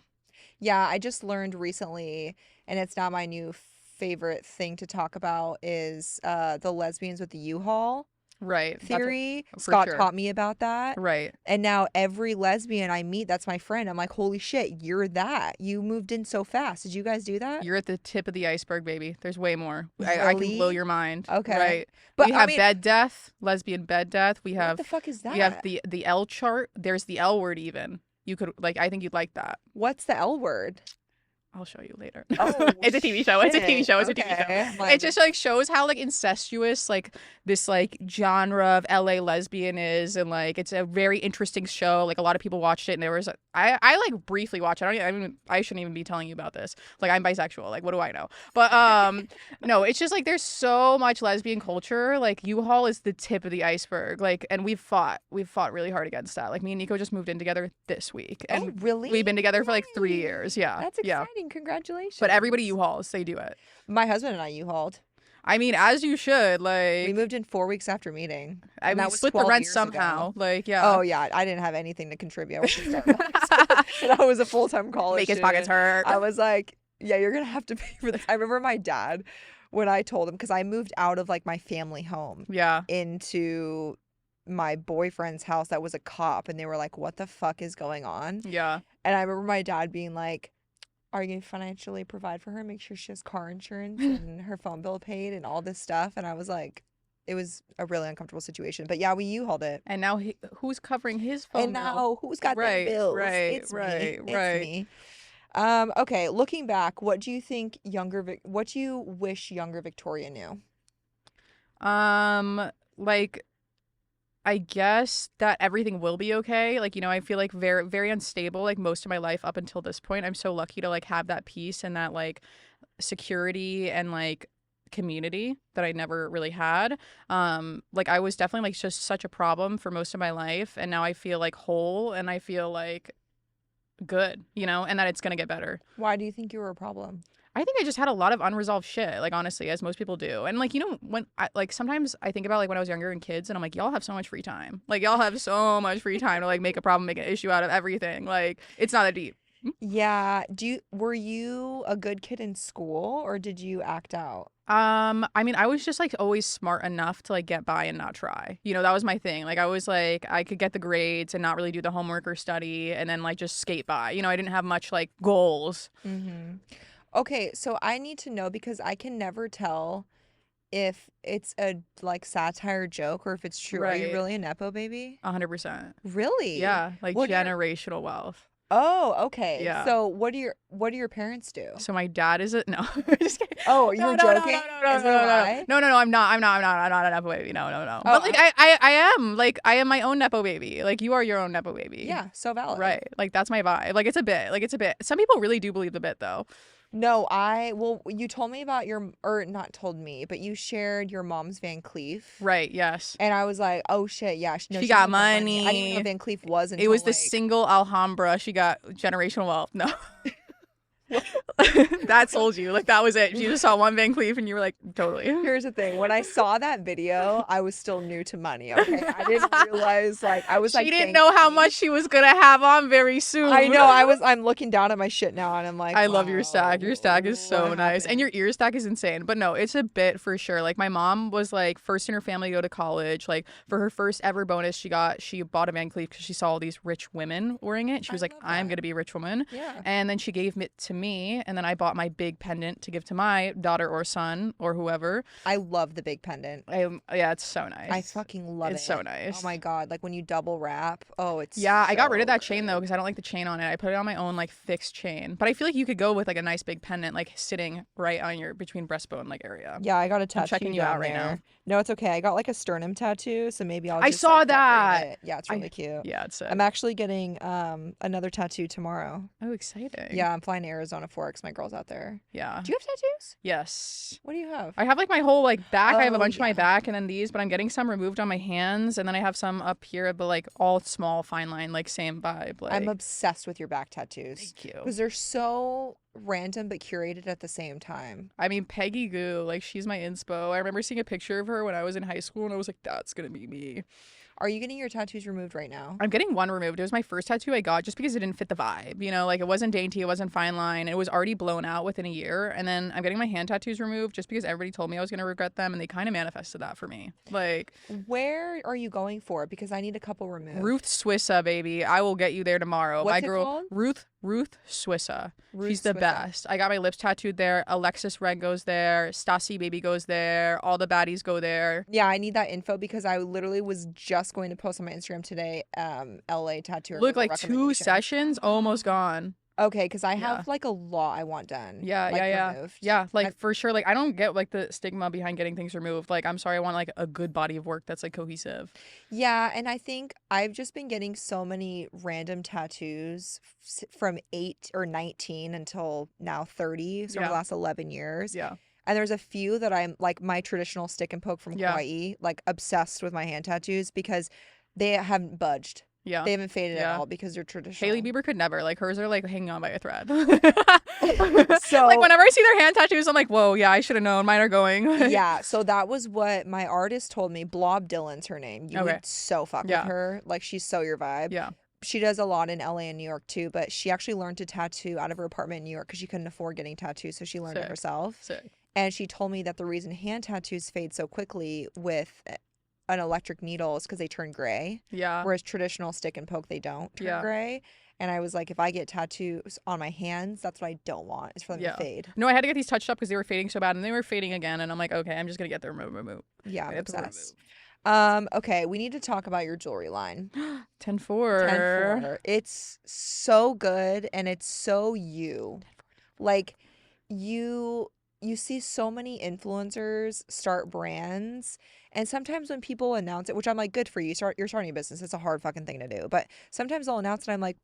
Yeah, I just learned recently, and it's not my new favorite thing to talk about, is the lesbians with the U-Haul theory. Scott taught me about that. Right. And now every lesbian I meet that's my friend, I'm like, holy shit, you're that. You moved in so fast. Did you guys do that? You're at the tip of the iceberg, baby. There's way more. Really? I can blow your mind. Okay. Right. But we have bed death, lesbian bed death. We have what the fuck is that? We have the L chart. There's the L word even. You could like I think you'd like that. What's the L word? I'll show you later. Oh, it's a TV show. It's a TV show. It's a TV show. It just like shows how like incestuous like this like genre of LA lesbian is, and like it's a very interesting show. Like a lot of people watched it, and there was I like briefly watched it. I shouldn't even be telling you about this. Like I'm bisexual. Like what do I know? But no, it's just like there's so much lesbian culture. Like U-Haul is the tip of the iceberg. Like and we've fought really hard against that. Like me and Nico just moved in together this week. And oh really? We've been together for like 3 years. Yeah. That's exciting. Yeah. Congratulations. But everybody U-Hauls, they do it. My husband and I U-Hauled. I mean, as you should. Like we moved in 4 weeks after meeting. I mean, split the rent somehow. Ago. Like yeah. Oh yeah, I didn't have anything to contribute. I was a full-time college Make his pockets hurt. I was like, yeah, you're gonna have to pay for this. I remember my dad when I told him, because I moved out of like my family home. Yeah. Into my boyfriend's house that was a cop, and they were like, what the fuck is going on? Yeah. And I remember my dad being like, are you going to financially provide for her, make sure she has car insurance and her phone bill paid and all this stuff? And I was like, it was a really uncomfortable situation. But yeah, we U-Hauled it. And now who's covering his phone and bill? And now who's got the bills? Right, It's me. Okay, looking back, what do you think what do you wish younger Victoria knew? Like I guess that everything will be okay. Like, you know, I feel like very, very unstable, like most of my life up until this point. I'm so lucky to like have that peace and that like security and like community that I never really had. Like I was definitely like just such a problem for most of my life. And now I feel like whole and I feel like good, you know, and that it's going to get better. Why do you think you were a problem? I think I just had a lot of unresolved shit, like honestly, as most people do. And like, you know, when sometimes I think about like when I was younger and kids and I'm like, y'all have so much free time. Like y'all have so much free time to like make a problem, make an issue out of everything. Like it's not that deep. Yeah. Were you a good kid in school or did you act out? I mean, I was just like always smart enough to like get by and not try. You know, that was my thing. Like I was like I could get the grades and not really do the homework or study and then like just skate by. You know, I didn't have much like goals. Mm-hmm. Okay, so I need to know because I can never tell if it's a like satire joke or if it's true. Right. Are you really a nepo baby? 100%. Really? Yeah, like generational wealth. Oh, okay. Yeah. So what do your parents do? So my dad is a no. Just kidding. Oh, you're joking? No. I'm not a nepo baby. No. Oh, but like I am like I am my own nepo baby. Like you are your own nepo baby. Yeah, so valid. Right. Like that's my vibe. Like it's a bit. Some people really do believe the bit though. No, well, you told me about or not told me, but you shared your mom's Van Cleef. Right, yes. And I was like, oh shit, yeah. No, She she got has money. I didn't even know money. Van Cleef was It until was the like single Alhambra. She got generational wealth. No. That sold you. Like, that was it. You just saw one Van Cleef and you were like, totally. Here's the thing. When I saw that video, I was still new to money, okay? I didn't realize, like, I was like, she didn't know how much she was going to have on very soon. I know. I'm looking down at my shit now and I'm like, I love your stack. Your stack is so nice. And your ear stack is insane. But no, it's a bit for sure. Like, my mom was like first in her family to go to college. Like, for her first ever bonus, she bought a Van Cleef because she saw all these rich women wearing it. She was like, I'm going to be a rich woman. Yeah. And then she gave it to me. And then I bought my big pendant to give to my daughter or son or whoever. I love the big pendant. Yeah, it's so nice. I fucking love it. It's so nice. Oh my God. Like when you double wrap. Oh, it's Yeah, I got rid of that good. chain though because I don't like the chain on it. I put it on my own like fixed chain. But I feel like you could go with like a nice big pendant like sitting right on your between breastbone like area. Yeah, I got a tattoo. I'm checking you out right now. No, it's okay. I got like a sternum tattoo, so maybe I'll I just saw like, that. it. Yeah, it's really cute. Yeah, it's sick. I'm actually getting another tattoo tomorrow. Oh, exciting. Yeah, I'm flying to Arizona for it 'cause my girl's out there. Yeah. Do you have tattoos? Yes. What do you have? I have like my whole like back. I have a bunch yeah. on my back and then these, but I'm getting some removed on my hands and then I have some up here, but like all small, fine line, like same vibe. Like I'm obsessed with your back tattoos. Thank you. Because they're so random but curated at the same time. I mean, Peggy Goo, like she's my inspo. I remember seeing a picture of her when I was in high school and I was like, that's gonna be me. Are you getting your tattoos removed right now? I'm getting one removed. It was my first tattoo I got just because it didn't fit the vibe. You know, like it wasn't dainty, it wasn't fine line. It was already blown out within a year. And then I'm getting my hand tattoos removed just because everybody told me I was going to regret them. And they kind of manifested that for me. Like, where are you going for? Because I need a couple removed. Ruth Swissa, baby. I will get you there tomorrow. What's my it girl, called? Ruth Swissa. Ruth She's the Swissa. best. I got my lips tattooed there. Alexis Red goes there. Stassi Baby goes there. All the baddies go there. Yeah, I need that info because I literally was just going to post on my Instagram today, LA tattoo. Look, like 2 sessions, almost gone. Okay, because I have like a lot I want done. Yeah, like, yeah. removed. Yeah, like for sure. Like I don't get like the stigma behind getting things removed. Like I'm sorry, I want like a good body of work that's like cohesive. Yeah, and I think I've just been getting so many random tattoos from 8 or 19 until now 30, so over the last 11 years. Yeah. And there's a few that I'm like my traditional stick and poke from Hawaii, like obsessed with my hand tattoos because they haven't budged. Yeah. They haven't faded at all because they're traditional. Hailey Bieber could never. Like hers are like hanging on by a thread. So like whenever I see their hand tattoos, I'm like, whoa, yeah, I should have known. Mine are going. Yeah. So that was what my artist told me. Blob Dylan's her name. You would so fuck with her. Like she's so your vibe. Yeah. She does a lot in LA and New York too, but she actually learned to tattoo out of her apartment in New York because she couldn't afford getting tattoos, so she learned it herself. Sick. And she told me that the reason hand tattoos fade so quickly with an electric needle is because they turn gray. Yeah. Whereas traditional stick and poke, they don't turn gray. And I was like, if I get tattoos on my hands, that's what I don't want, is for them to fade. No, I had to get these touched up because they were fading so bad, and they were fading again. And I'm like, okay, I'm just gonna get them removed. Yeah, I'm obsessed. Okay, we need to talk about your jewelry line. 10-4. 10-4. It's so good and it's so you. Like you see so many influencers start brands, and sometimes when people announce it, which I'm like, good for you, you're starting a business. It's a hard fucking thing to do. But sometimes they'll announce it and I'm like,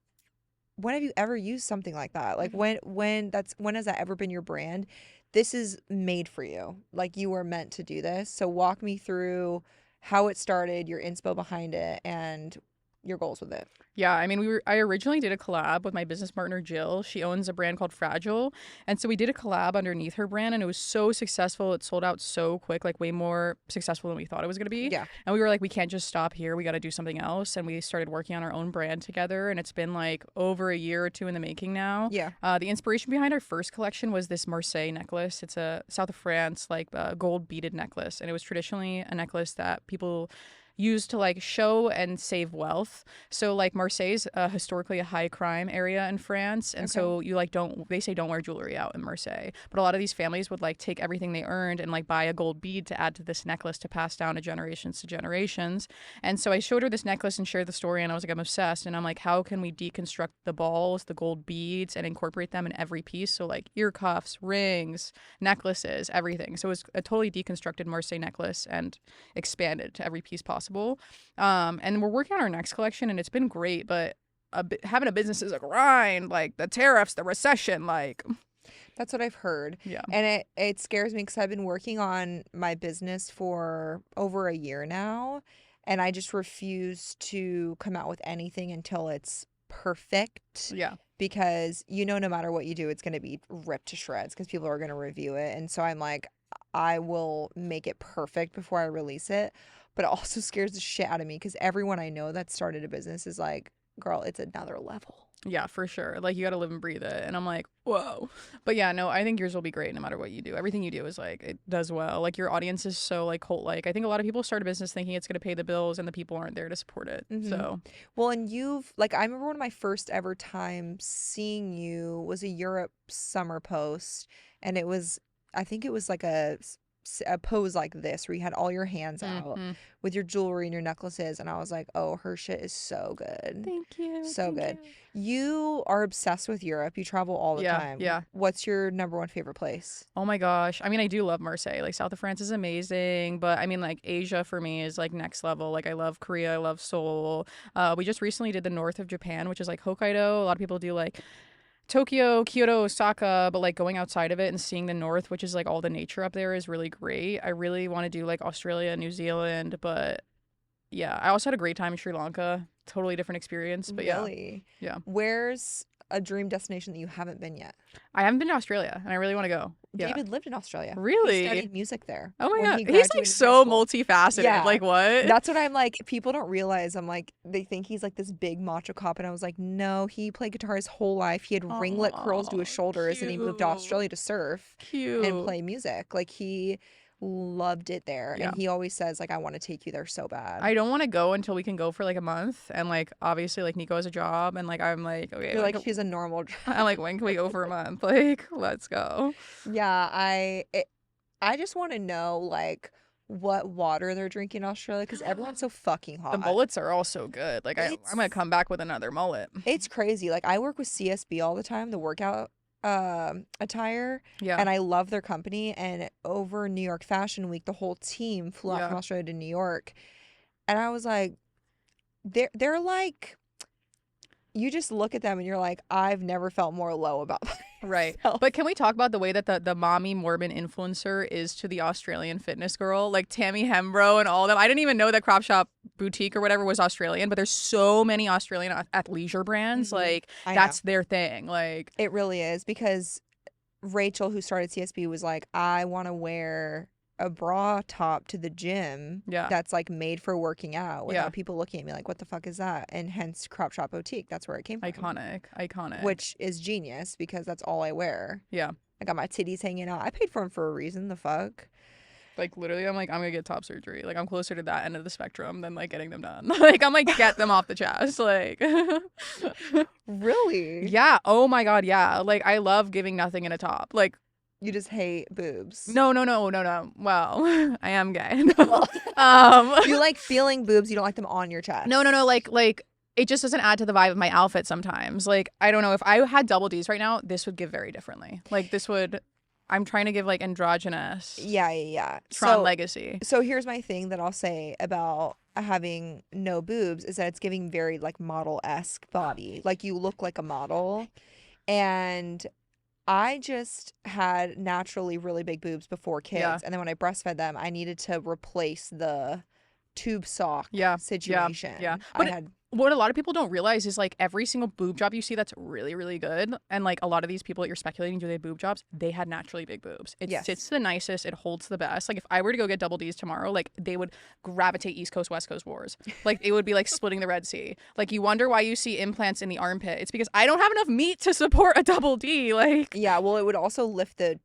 when have you ever used something like that? Like when has that ever been your brand? This is made for you. Like you were meant to do this. So walk me through how it started, your inspo behind it, and your goals with it. Yeah, I mean, I originally did a collab with my business partner, Jill. She owns a brand called Fragile. And so we did a collab underneath her brand, and it was so successful. It sold out so quick, like way more successful than we thought it was going to be. Yeah. And we were like, we can't just stop here. We got to do something else. And we started working on our own brand together. And it's been like over a year or two in the making now. Yeah. The inspiration behind our first collection was this Marseille necklace. It's a South of France, like gold beaded necklace. And it was traditionally a necklace that people used to like show and save wealth. So like Marseille's historically a high crime area in France, and so you like they say don't wear jewelry out in Marseille, but a lot of these families would like take everything they earned and like buy a gold bead to add to this necklace to pass down to generations. And so I showed her this necklace and shared the story, and I was like, I'm obsessed. And I'm like, how can we deconstruct the balls, the gold beads, and incorporate them in every piece? So like ear cuffs, rings, necklaces, everything. So it was a totally deconstructed Marseille necklace and expanded to every piece possible. And we're working on our next collection, and it's been great, but having a business is a grind. Like the tariffs, the recession, like That's what I've heard. Yeah. And it scares me because I've been working on my business for over a year now, and I just refuse to come out with anything until it's perfect. Yeah. Because no matter what you do, it's going to be ripped to shreds because people are going to review it. And so I'm like, I will make it perfect before I release it. But it also scares the shit out of me because everyone I know that started a business is like, girl, it's another level. Yeah, for sure. Like, you got to live and breathe it. And I'm like, whoa. But yeah, no, I think yours will be great no matter what you do. Everything you do is like, it does well. Like, your audience is so like cult-like. I think a lot of people start a business thinking it's going to pay the bills and the people aren't there to support it. So. Well, and I remember one of my first ever times seeing you was a Europe summer post. And I think it was like a pose like this where you had all your hands out with your jewelry and your necklaces, and I was like, oh, her shit is so good. Thank you. So good. You are obsessed with Europe. You travel all the time. Yeah. What's your number one favorite place? Oh my gosh. I mean, I do love Marseille. Like, south of France is amazing, but I mean, like, Asia for me is like next level. Like, I love Korea, I love Seoul. We just recently did the north of Japan, which is like Hokkaido. A lot of people do like Tokyo, Kyoto, Osaka, but like going outside of it and seeing the north, which is like all the nature up there, is really great. I really want to do like Australia, New Zealand, but yeah, I also had a great time in Sri Lanka. Totally different experience, but really? Yeah. Where's a dream destination that you haven't been yet? I haven't been to Australia, and I really want to go. Yeah. David lived in Australia. Really? He studied music there. Oh my God. He's like so multifaceted. Yeah. Like, what? That's what I'm like. People don't realize. I'm like, they think he's like this big macho cop. And I was like, no, he played guitar his whole life. He had ringlet curls to his shoulders, and he moved to Australia to surf and play music. Like, he loved it there. And he always says, like, I want to take you there so bad. I don't want to go until we can go for like a month. And like, obviously, like, Nico has a job, and like, I'm like, okay. You're like, he's a normal job. I'm like, when can we go for a month? Like, let's go. Yeah, I just want to know, like, what water they're drinking in Australia, because everyone's so fucking hot. The mullets are all so good. Like, I'm gonna come back with another mullet. It's crazy. Like, I work with CSB all the time, the workout attire, and I love their company. And over New York Fashion Week, the whole team flew out from Australia to New York, and I was like, they're like, you just look at them and you're like, I've never felt more low about myself. Right. But can we talk about the way that the mommy Morbin influencer is to the Australian fitness girl, like Tammy Hembro and all of them? I didn't even know that Crop Shop Boutique or whatever was Australian, but there's so many Australian athleisure brands. Like, that's their thing. Like, it really is, because Rachel, who started CSB, was like, I want to wear a bra top to the gym that's like made for working out without people looking at me like, what the fuck is that? And hence Crop Shop Boutique. That's where it came from. Iconic. Which is genius, because that's all I wear. Yeah. I got my titties hanging out. I paid for them for a reason. The fuck? Like, literally, I'm like, I'm gonna get top surgery. Like, I'm closer to that end of the spectrum than like getting them done. Like, I'm like, get them off the chest. Like, really? Yeah. Oh my God. Yeah. Like, I love giving nothing in a top. Like, you just hate boobs. No. Well, I am gay. You like feeling boobs. You don't like them on your chest. No. Like it just doesn't add to the vibe of my outfit sometimes. Like, I don't know, if I had double D's right now, this would give very differently. Like, this would. I'm trying to give like androgynous. Yeah. Tron legacy. So here's my thing that I'll say about having no boobs is that it's giving very like model-esque body. Like, you look like a model, and I just had naturally really big boobs before kids, and then when I breastfed them, I needed to replace the tube sock situation. Yeah. But what a lot of people don't realize is, like, every single boob job you see that's really, really good, and like a lot of these people that you're speculating do they have boob jobs, they had naturally big boobs. It sits the nicest, it holds the best. Like, if I were to go get double D's tomorrow, like, they would gravitate East Coast West Coast wars. Like, it would be like splitting the Red Sea. Like, you wonder why you see implants in the armpit. It's because I don't have enough meat to support a double D. Like, yeah, well, it would also lift the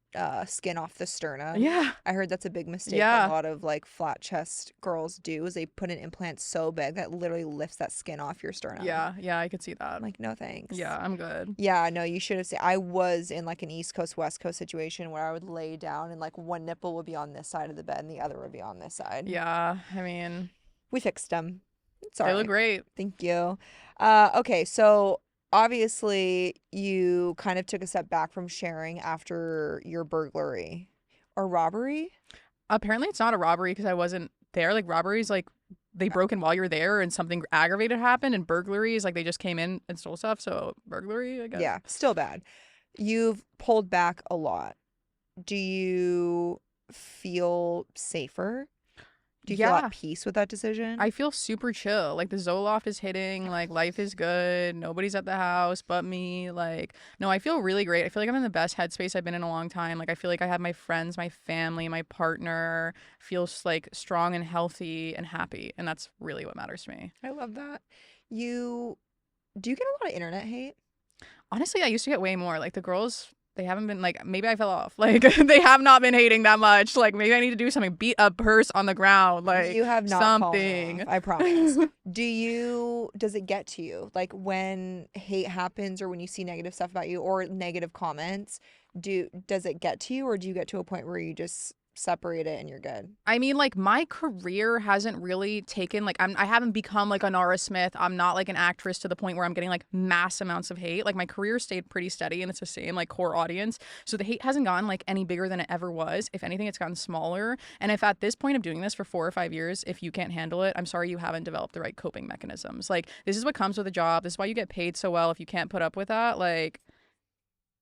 skin off the sternum. Yeah, I heard that's a big mistake a lot of like flat chest girls do, is they put an implant so big that literally lifts that skin off your sternum. Yeah, I could see that. I'm like, no thanks. Yeah, I'm good. Yeah, no, you should have seen. I was in like an East Coast West Coast situation where I would lay down and like one nipple would be on this side of the bed and the other would be on this side. Yeah, I mean, we fixed them. Sorry. They look great. Thank you. Okay, so obviously you kind of took a step back from sharing after your burglary or robbery. Apparently it's not a robbery because I wasn't there. Like, robberies, like, they broke in while you're there and something aggravated happened, and burglary is like they just came in and stole stuff. So burglary, I guess. Yeah, still bad. You've pulled back a lot. Do you feel safer? Do you feel at peace with that decision? I feel super chill. Like the Zoloft is hitting, like life is good. Nobody's at the house but me. Like, no, I feel really great. I feel like I'm in the best headspace I've been in a long time. Like I feel like I have my friends, my family, my partner, feels like strong and healthy and happy. And that's really what matters to me. I love that. Do you get a lot of internet hate? Honestly, I used to get way more. Like the girls, they haven't been like, maybe I fell off. Like they have not been hating that much. Like maybe I need to do something, beat a purse on the ground. Like you have not something. Off, I promise. Does it get to you? Like when hate happens or when you see negative stuff about you or negative comments, does it get to you, or do you get to a point where you just separate it and you're good? I mean, like my career hasn't really taken like I haven't become like a Nara Smith. I'm not like an actress to the point where I'm getting like mass amounts of hate. Like my career stayed pretty steady and it's the same like core audience. So the hate hasn't gotten like any bigger than it ever was. If anything, it's gotten smaller. And if at this point of doing this for 4 or 5 years, if you can't handle it, I'm sorry you haven't developed the right coping mechanisms. Like this is what comes with a job. This is why you get paid so well. If you can't put up with that, like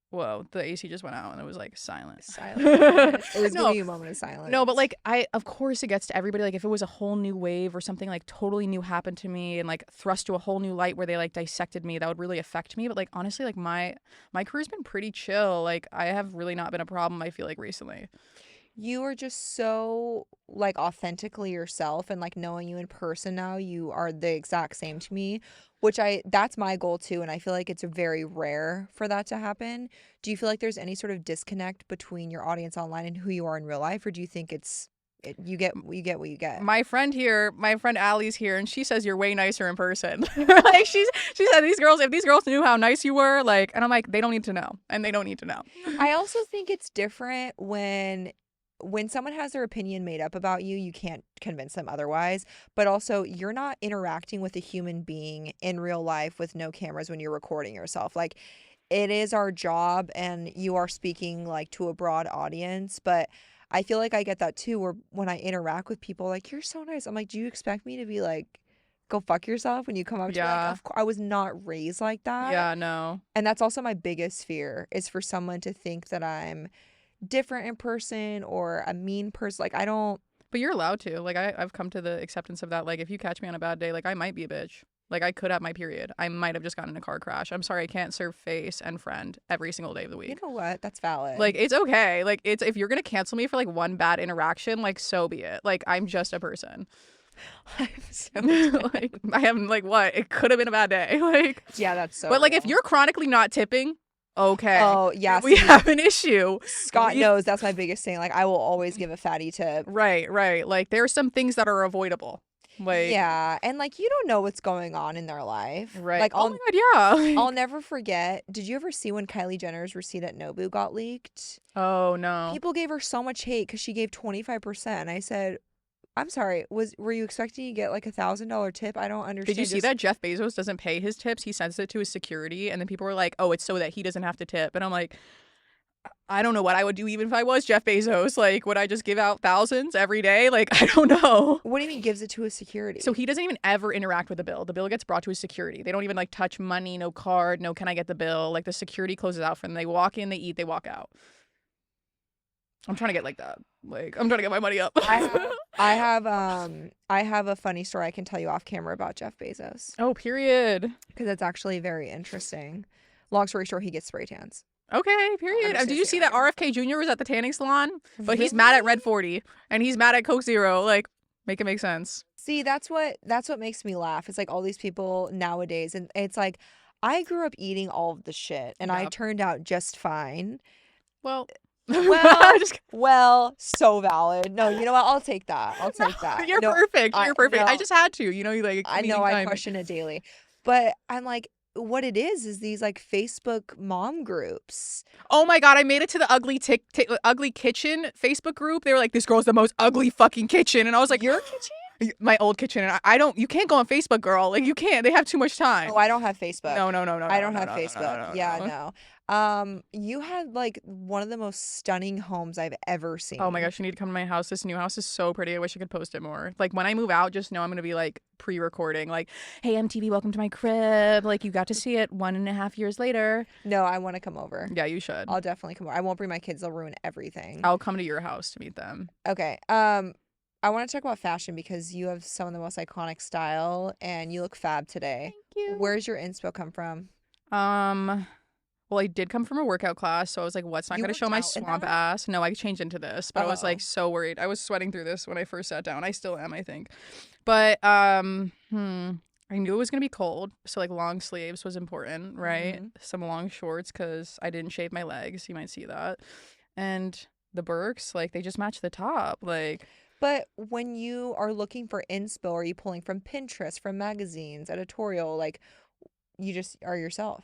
whoa, the AC just went out and it was like silent. It was giving you a moment of silence. No, but like of course it gets to everybody. Like if it was a whole new wave or something like totally new happened to me and like thrust to a whole new light where they like dissected me, that would really affect me. But like honestly, like my career's been pretty chill. Like I have really not been a problem, I feel like, recently. You are just so like authentically yourself, and like knowing you in person now, you are the exact same to me, which that's my goal too, and I feel like it's very rare for that to happen. Do you feel like there's any sort of disconnect between your audience online and who you are in real life, or do you think you get what you get? My friend Allie's here, and she says you're way nicer in person. Like she said if these girls knew how nice you were, like, and I'm like, they don't need to know, and they don't need to know. I also think it's different when someone has their opinion made up about you, you can't convince them otherwise. But also, you're not interacting with a human being in real life with no cameras when you're recording yourself. Like, it is our job, and you are speaking like to a broad audience. But I feel like I get that too, where when I interact with people, like, you're so nice. I'm like, do you expect me to be like, go fuck yourself when you come up to me? Like, of course, I was not raised like that. Yeah, no. And that's also my biggest fear, is for someone to think that I'm different in person or a mean person. Like, I don't. But you're allowed to. Like, I've come to the acceptance of that. Like, if you catch me on a bad day, like, I might be a bitch. Like, I could have my period. I might have just gotten in a car crash. I'm sorry, I can't serve face and friend every single day of the week. You know what? That's valid. Like, it's okay. Like, if you're gonna cancel me for like one bad interaction, like, so be it. Like, I'm just a person. I'm so like, I haven't, like, what? It could have been a bad day. Like, yeah, that's so. But like, if you're chronically not tipping, okay. Oh, yeah. We have an issue. Scott knows that's my biggest thing. Like, I will always give a fatty tip. Right. Like, there are some things that are avoidable. Like, yeah. And like, you don't know what's going on in their life. Right. Like, oh my God, yeah. I'll never forget. Did you ever see when Kylie Jenner's receipt at Nobu got leaked? Oh, no. People gave her so much hate because she gave 25%. And I said, I'm sorry, were you expecting to get like $1,000 tip? I don't understand. Did you see that Jeff Bezos doesn't pay his tips? He sends it to his security, and then people were like, oh, it's so that he doesn't have to tip. And I'm like, I don't know what I would do even if I was Jeff Bezos. Like, would I just give out thousands every day? Like, I don't know. What do you mean gives it to his security? So he doesn't even ever interact with the bill. The bill gets brought to his security. They don't even like touch money, no card, no can I get the bill. Like, the security closes out for them. They walk in, they eat, they walk out. I'm trying to get like that. Like, I'm trying to get my money up. I have a funny story I can tell you off camera about Jeff Bezos. Oh, period. Because it's actually very interesting. Long story short, he gets spray tans. Okay, period. Did you see that RFK Jr. was at the tanning salon? But he's mad at Red 40 and he's mad at Coke Zero. Like, make it make sense. See, that's what makes me laugh. It's like all these people nowadays, and it's like I grew up eating all of the shit, and I turned out just fine. Well, so valid. No, you know what? I'll take that. You're perfect. You're perfect. I just had to. You know, you like. I know I question it daily, but I'm like, what it is these like Facebook mom groups. Oh my God, I made it to the ugly kitchen Facebook group. They were like, this girl's the most ugly fucking kitchen, and I was like, your kitchen? My old kitchen, and you can't go on Facebook, girl. Like, you can't. They have too much time. Oh, I don't have Facebook. No. I don't have Facebook. Yeah, no. You had like one of the most stunning homes I've ever seen. Oh my gosh, you need to come to my house. This new house is so pretty. I wish I could post it more. Like, when I move out, just know I'm gonna be like pre-recording, like, hey MTV, welcome to my crib. Like, you got to see it 1.5 years later. No, I want to come over. Yeah, you should. I'll definitely come over. I won't bring my kids, they'll ruin everything. I'll come to your house to meet them. Okay. I want to talk about fashion because you have some of the most iconic style and you look fab today. Thank you. Where's your inspo come from? Well, I did come from a workout class, so I was like, what's not going to show my swamp ass? No, I changed into this, but I was like so worried. I was sweating through this when I first sat down. I still am, I think. But I knew it was going to be cold, so like long sleeves was important, right? Mm-hmm. Some long shorts because I didn't shave my legs. You might see that. And the Birks, like, they just match the top, like. But when you are looking for inspo, are you pulling from Pinterest, from magazines, editorial? Like, you just are yourself.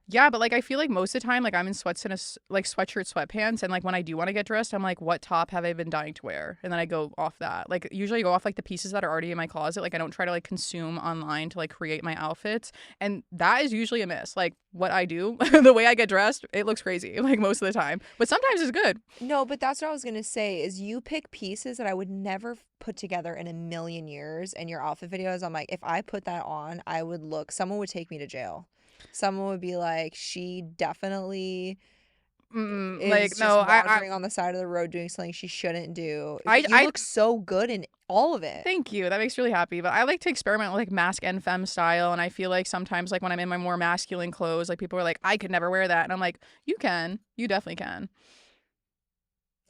Yeah, but like I feel like most of the time, like I'm in sweats and sweatshirt, sweatpants, and like when I do want to get dressed, I'm like, what top have I been dying to wear? And then I go off that. Like usually I go off like the pieces that are already in my closet. Like I don't try to like consume online to like create my outfits, and that is usually a miss. Like what I do, the way I get dressed, it looks crazy like most of the time, but sometimes it's good. No, but that's what I was gonna say is you pick pieces that I would never put together in a million years. And your outfit videos, I'm like, if I put that on, someone would take me to jail. Someone would be like, she definitely is like just no, wandering on the side of the road doing something she shouldn't do. You look so good in all of it. Thank you. That makes me really happy. But I like to experiment with like mask and femme style, and I feel like sometimes like when I'm in my more masculine clothes, like people are like, I could never wear that, and I'm like, you can, you definitely can.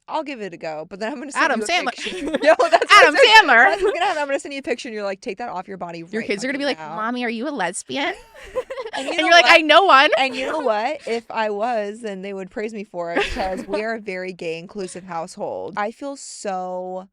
I'll give it a go, but then I'm gonna send Adam you a Sandler. picture. No, that's Adam Sandler. That's what's gonna happen. I'm gonna send you a picture, and you're like, take that off your body. Your kids are gonna be like, Mommy, are you a lesbian? and you're like, I know one. And you know what? If I was, then they would praise me for it because we are a very gay, inclusive household. I feel so,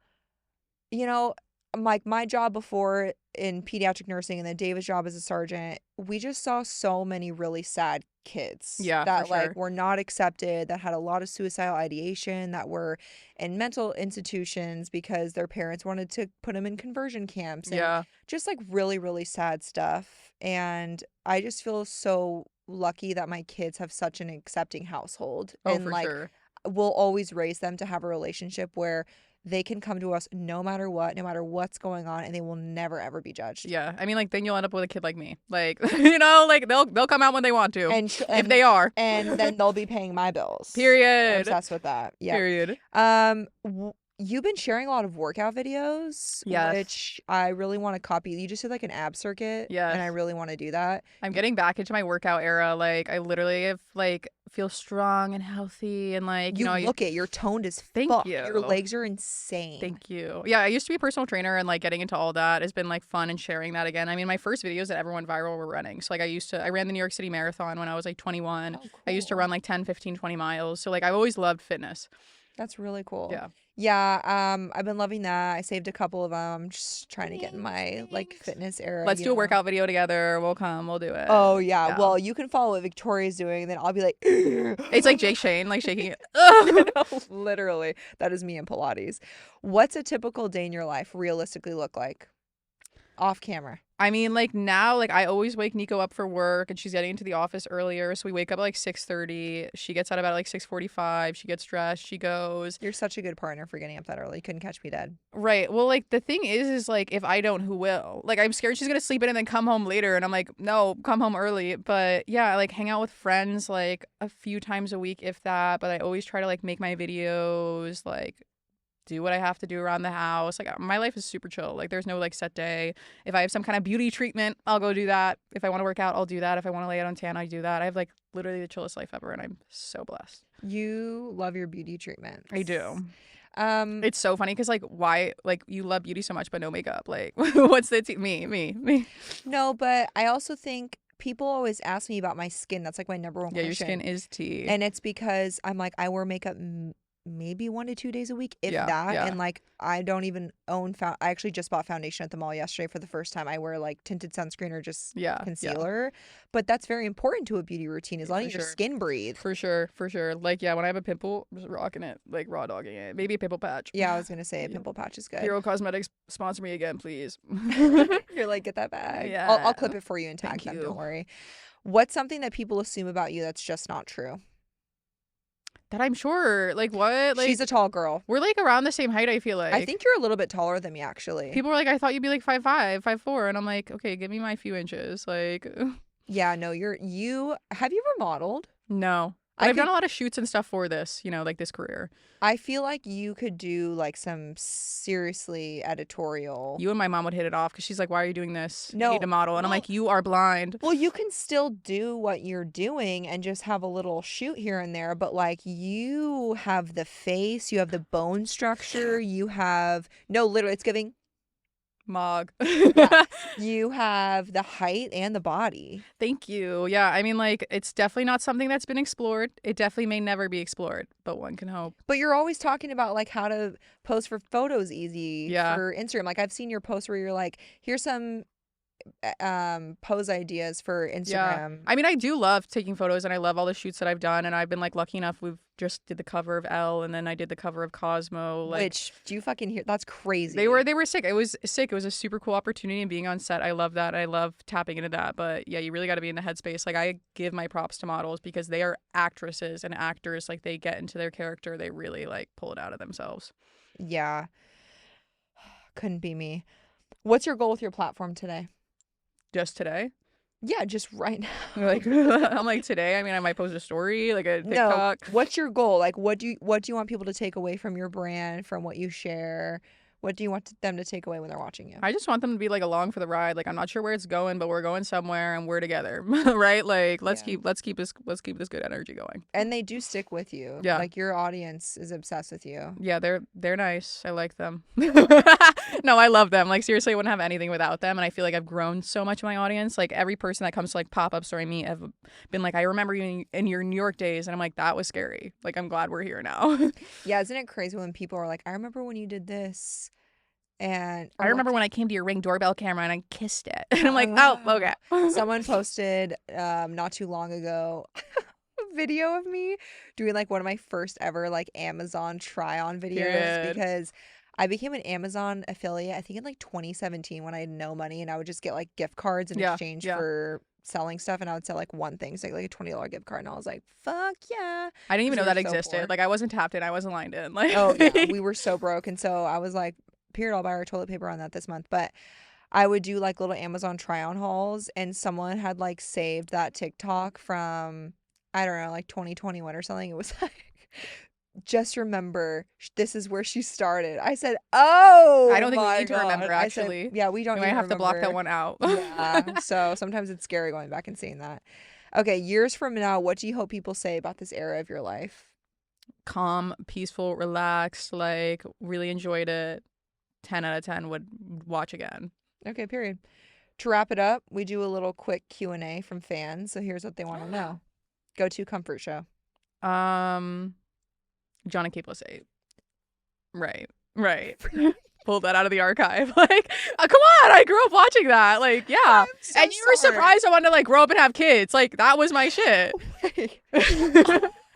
like my job before in pediatric nursing and then David's job as a sergeant, we just saw so many really sad kids that like were not accepted, that had a lot of suicidal ideation, that were in mental institutions because their parents wanted to put them in conversion camps, and just like really, really sad stuff. And I just feel so lucky that my kids have such an accepting household. Oh, and for like sure. We'll always raise them to have a relationship where they can come to us no matter what, no matter what's going on, and they will never ever be judged. Yeah, I mean, like then you'll end up with a kid like me, like like they'll come out when they want to, and if they are, and then they'll be paying my bills. Period. I'm obsessed with that. Yeah. Period. You've been sharing a lot of workout videos, which I really want to copy. You just did like an ab circuit, and I really want to do that. I'm getting back into my workout era. Like I literally have like feel strong and healthy, and like you're toned as fuck. Your legs are insane. Thank you. Yeah, I used to be a personal trainer, and like getting into all that has been like fun and sharing that again. I mean, my first videos that ever went viral were running. So like I ran the New York City Marathon when I was like 21. Oh, cool. I used to run like 10, 15, 20 miles. So like I've always loved fitness. That's really cool. Yeah. Yeah, I've been loving that. I saved a couple of them. I'm just trying to get in my like fitness era. Let's do a workout video together. We'll do it. Oh yeah. Well, you can follow what Victoria's doing, and then I'll be like, it's like Jake Shane, like shaking it. Literally, that is me in Pilates. What's a typical day in your life realistically look like? Off camera. I mean, like now, like I always wake Nico up for work, and she's getting into the office earlier, so we wake up at like 6:30. She gets out about like 6:45. She gets dressed. She goes. You're such a good partner for getting up that early. You couldn't catch me dead. Right. Well, like the thing is like if I don't, who will? Like I'm scared she's gonna sleep in and then come home later, and I'm like, no, come home early. But yeah, like hang out with friends like a few times a week, if that. But I always try to like make my videos, like do what I have to do around the house. Like my life is super chill. Like there's no like set day. If I have some kind of beauty treatment, I'll go do that. If I want to work out, I'll do that. If I want to lay out on tan, I do that. I have like literally the chillest life ever, and I'm so blessed. You love your beauty treatments. I do. It's so funny because like why like you love beauty so much but no makeup? Like what's the me? No, but I also think people always ask me about my skin. That's like my number one question. Yeah, your skin is tea. And it's because I'm like I wear makeup maybe 1 to 2 days a week, if that. And like, I don't even own I actually just bought foundation at the mall yesterday for the first time. I wear like tinted sunscreen or just concealer. But that's very important to a beauty routine, is letting your skin breathe. For sure. Like, when I have a pimple, I'm just rocking it, like raw dogging it. Maybe a pimple patch. Yeah, I was gonna say a pimple patch is good. Hero Cosmetics, sponsor me again, please. You're like, get that bag. Yeah. I'll clip it for you and tag them. Don't worry. What's something that people assume about you that's just not true? That I'm sure. Like, what? Like, she's a tall girl. We're like around the same height, I feel like. I think you're a little bit taller than me, actually. People are like, I thought you'd be like 5'5", 5'4", and I'm like, okay, give me my few inches. Like, yeah, no, have you ever modeled? No. I've done a lot of shoots and stuff for this, like this career. I feel like you could do like some seriously editorial. You and my mom would hit it off because she's like, why are you doing this? No. You need to model. And I'm like, you are blind. Well, you can still do what you're doing and just have a little shoot here and there. But like, you have the face, you have the bone structure, you have, no, literally, it's giving Mog. Yeah. You have the height and the body. Thank you. Yeah, I mean, like, it's definitely not something that's been explored. It definitely may never be explored, but one can hope. But you're always talking about like how to post for photos easy for Instagram. Like, I've seen your posts where you're like, here's some pose ideas for Instagram. Yeah. I mean, I do love taking photos, and I love all the shoots that I've done, and I've been like lucky enough. We've just did the cover of Elle, and then I did the cover of Cosmo. Like, which, do you fucking hear? That's crazy. They were sick. It was sick. It was a super cool opportunity, and being on set, I love that. I love tapping into that. But yeah, you really got to be in the headspace. Like, I give my props to models because they are actresses and actors. Like, they get into their character. They really like pull it out of themselves. Yeah. Couldn't be me. What's your goal with your platform today? Just today? Yeah, just right now. Like, I'm like, today, I mean, I might post a story, like a TikTok. No, what's your goal? Like, what do you want people to take away from your brand, from what you share? What do you want them to take away when they're watching you? I just want them to be like along for the ride. Like, I'm not sure where it's going, but we're going somewhere and we're together, right? Like, let's keep this good energy going. And they do stick with you. Yeah, like, your audience is obsessed with you. Yeah, they're nice. I like them. No, I love them. Like, seriously, I wouldn't have anything without them. And I feel like I've grown so much in my audience. Like, every person that comes to like pop-ups or I meet have been like, I remember you in your New York days, and I'm like, that was scary. Like, I'm glad we're here now. Yeah, isn't it crazy when people are like, I remember when you did this. And I remember when I came to your Ring doorbell camera and I kissed it. And I'm like, oh, okay. Someone posted not too long ago a video of me doing like one of my first ever like Amazon try-on videos. Because I became an Amazon affiliate, I think in like 2017, when I had no money, and I would just get like gift cards in exchange for selling stuff, and I would sell like one thing, so like a $20 gift card, and I was like, fuck yeah. I didn't even know that existed. Like, I wasn't tapped in, I wasn't lined in. Like, oh yeah, we were so broke, and so I was like, period, I'll buy our toilet paper on that this month. But I would do like little Amazon try-on hauls, and someone had like saved that TikTok from, I don't know, like 2021 or something. It was like, just remember, this is where she started. I said, oh, I don't think we need to remember, actually. Yeah, we don't. We might have to block that one out. Yeah, so sometimes it's scary going back and seeing that. Okay, years from now, what do you hope people say about this era of your life? Calm, peaceful, relaxed, like, really enjoyed it. 10 out of 10 would watch again. Okay, period. To wrap it up, we do a little quick Q&A from fans. So here's what they want to know. Go-to comfort show. John and K plus 8. Right. Pull that out of the archive. Like, come on, I grew up watching that. Like, yeah. So and you were surprised I wanted to like grow up and have kids. Like, that was my shit.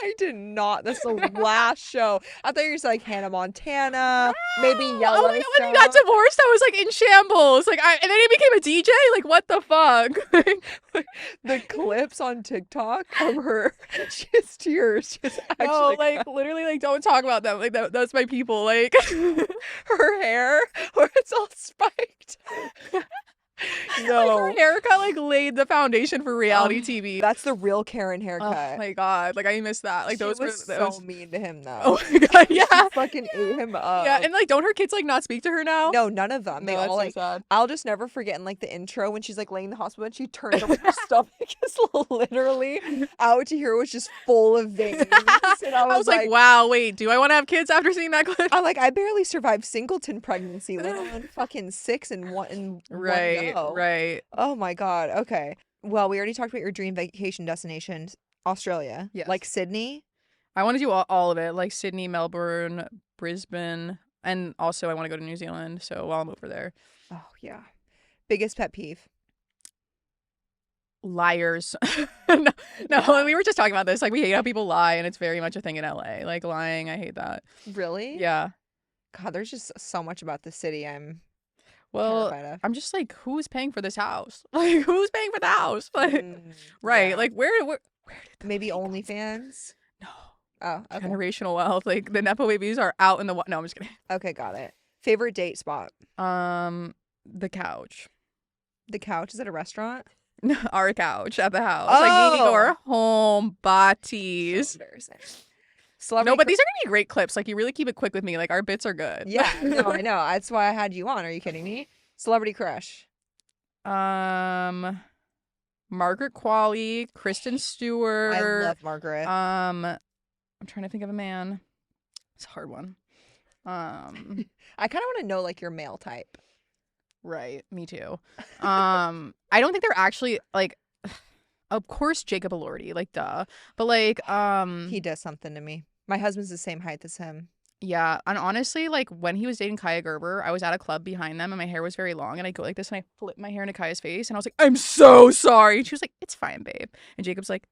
I did not. That's the last show. I thought you were like Hannah Montana, maybe Yellowstone. Oh my God, when he got divorced, I was like in shambles. Like, and then he became a DJ. Like, what the fuck? The clips on TikTok of her, just tears. Just actually. No, like literally, like don't talk about them. Like that's my people. Like her hair, where it's all spiked. No, like her haircut like laid the foundation for reality TV. That's the real Karen haircut. Oh my God, like I missed that. Like those were so mean to him though. Oh my God, yeah, she fucking ate him up. Yeah, and like don't her kids like not speak to her now? No, none of them. They all like. So sad. I'll just never forget in like the intro when she's like laying in the hospital and she turns over, her stomach is literally out to here was just full of veins. And I was like, wow, wait, do I want to have kids after seeing that clip? I'm like, I barely survived singleton pregnancy, let alone fucking 6 and 1. Right. Right. Oh my God. Okay. Well, we already talked about your dream vacation destination, Australia. Yes. Like Sydney. I want to do all of it, like Sydney, Melbourne, Brisbane, and also I want to go to New Zealand. So while I'm over there. Oh yeah. Biggest pet peeve. Liars. No, we were just talking about this. Like, we hate how people lie, and it's very much a thing in LA. Like, lying, I hate that. Really? Yeah. God, there's just so much about the city I'm terrified of. I'm just like, who's paying for this house? Like, who's paying for the house? Like, right. Yeah. Like, where did maybe OnlyFans? No. Oh, okay. Generational wealth. Like, the nepo babies are out in the no, I'm just kidding. Okay, got it. Favorite date spot? The couch. The couch? Is it a restaurant? Our couch at the house. Oh. Like, we need to go our home bodies. No, but these are gonna be great clips. Like, you really keep it quick with me. Like, our bits are good. Yeah, no, I know. That's why I had you on. Are you kidding me? Celebrity crush. Margaret Qualley, Kristen Stewart. I love Margaret. I'm trying to think of a man. It's a hard one. I kind of want to know like your male type. Right, me too. I don't think they're actually like. Of course, Jacob Elordi, like duh, but like he does something to me. My husband's the same height as him. Yeah, and honestly, like when he was dating Kaya Gerber, I was at a club behind them, and my hair was very long, and I go like this, and I flip my hair into Kaya's face, and I was like, "I'm so sorry." And she was like, "It's fine, babe." And Jacob's like,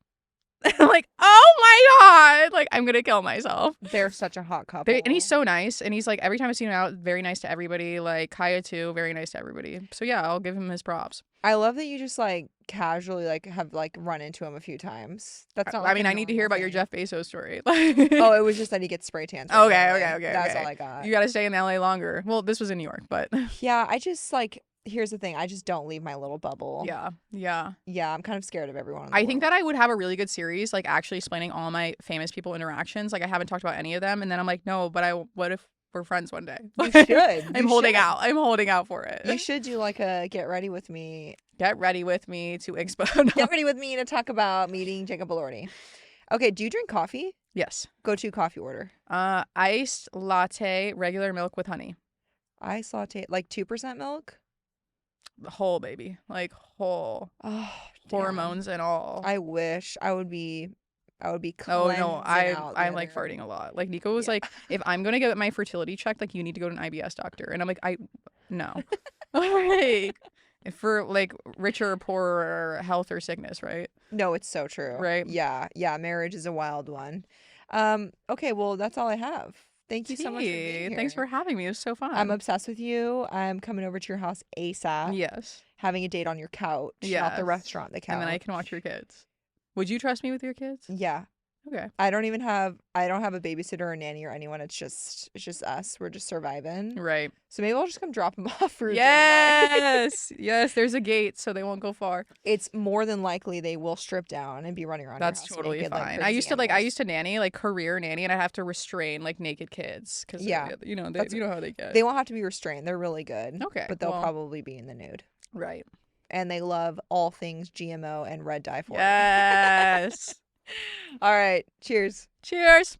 I'm like, oh my God, like I'm gonna kill myself. They're such a hot couple. And he's so nice, and he's like every time I see him out, very nice to everybody. Like Kaya too, very nice to everybody. So yeah, I'll give him his props. I love that you just like casually like have like run into him a few times. That's not. Like, I mean, I need to hear about your Jeff Bezos story. Oh, it was just that he gets spray tans. Okay. That's all I got. You got to stay in LA longer. Well, this was in New York, but yeah, I just like. Here's the thing. I just don't leave my little bubble. Yeah. Yeah, I'm kind of scared of everyone. I think that I would have a really good series, like actually explaining all my famous people interactions. Like I haven't talked about any of them, and then I'm like, no, but what if we're friends one day? You should. I'm holding out. I'm holding out for it. You should do like a get ready with me. Get ready with me to expose. Get ready with me to talk about meeting Jacob Elordi. Okay, do you drink coffee? Yes. Go-to coffee order. Iced latte, regular milk with honey. Iced latte, like 2% milk? Whole, baby, like whole. Oh, hormones and all. I wish I would be oh no, I'm like farting a lot. Like Nico was like, if I'm gonna get my fertility checked, like you need to go to an IBS doctor, and I'm like, no. Like for like richer or poorer health or sickness, right? No, it's so true. Right? Yeah, marriage is a wild one. Okay, well that's all I have. Thank you so much for being here. Thanks for having me. It was so fun. I'm obsessed with you. I'm coming over to your house ASAP. Yes. Having a date on your couch, not the restaurant, the couch. And then I can watch your kids. Would you trust me with your kids? Yeah. Okay. I don't have a babysitter or nanny or anyone. It's just us. We're just surviving. Right. So maybe I'll just come drop them off for yes. Yes, there's a gate so they won't go far. It's more than likely they will strip down and be running around. That's your house totally naked, fine. I used to nanny, like career nanny, and I have to restrain like naked kids because you know how they get. They won't have to be restrained. They're really good. Okay. But they'll probably be in the nude. Right. And they love all things GMO and red dye for. Yes. All right. Cheers. Cheers.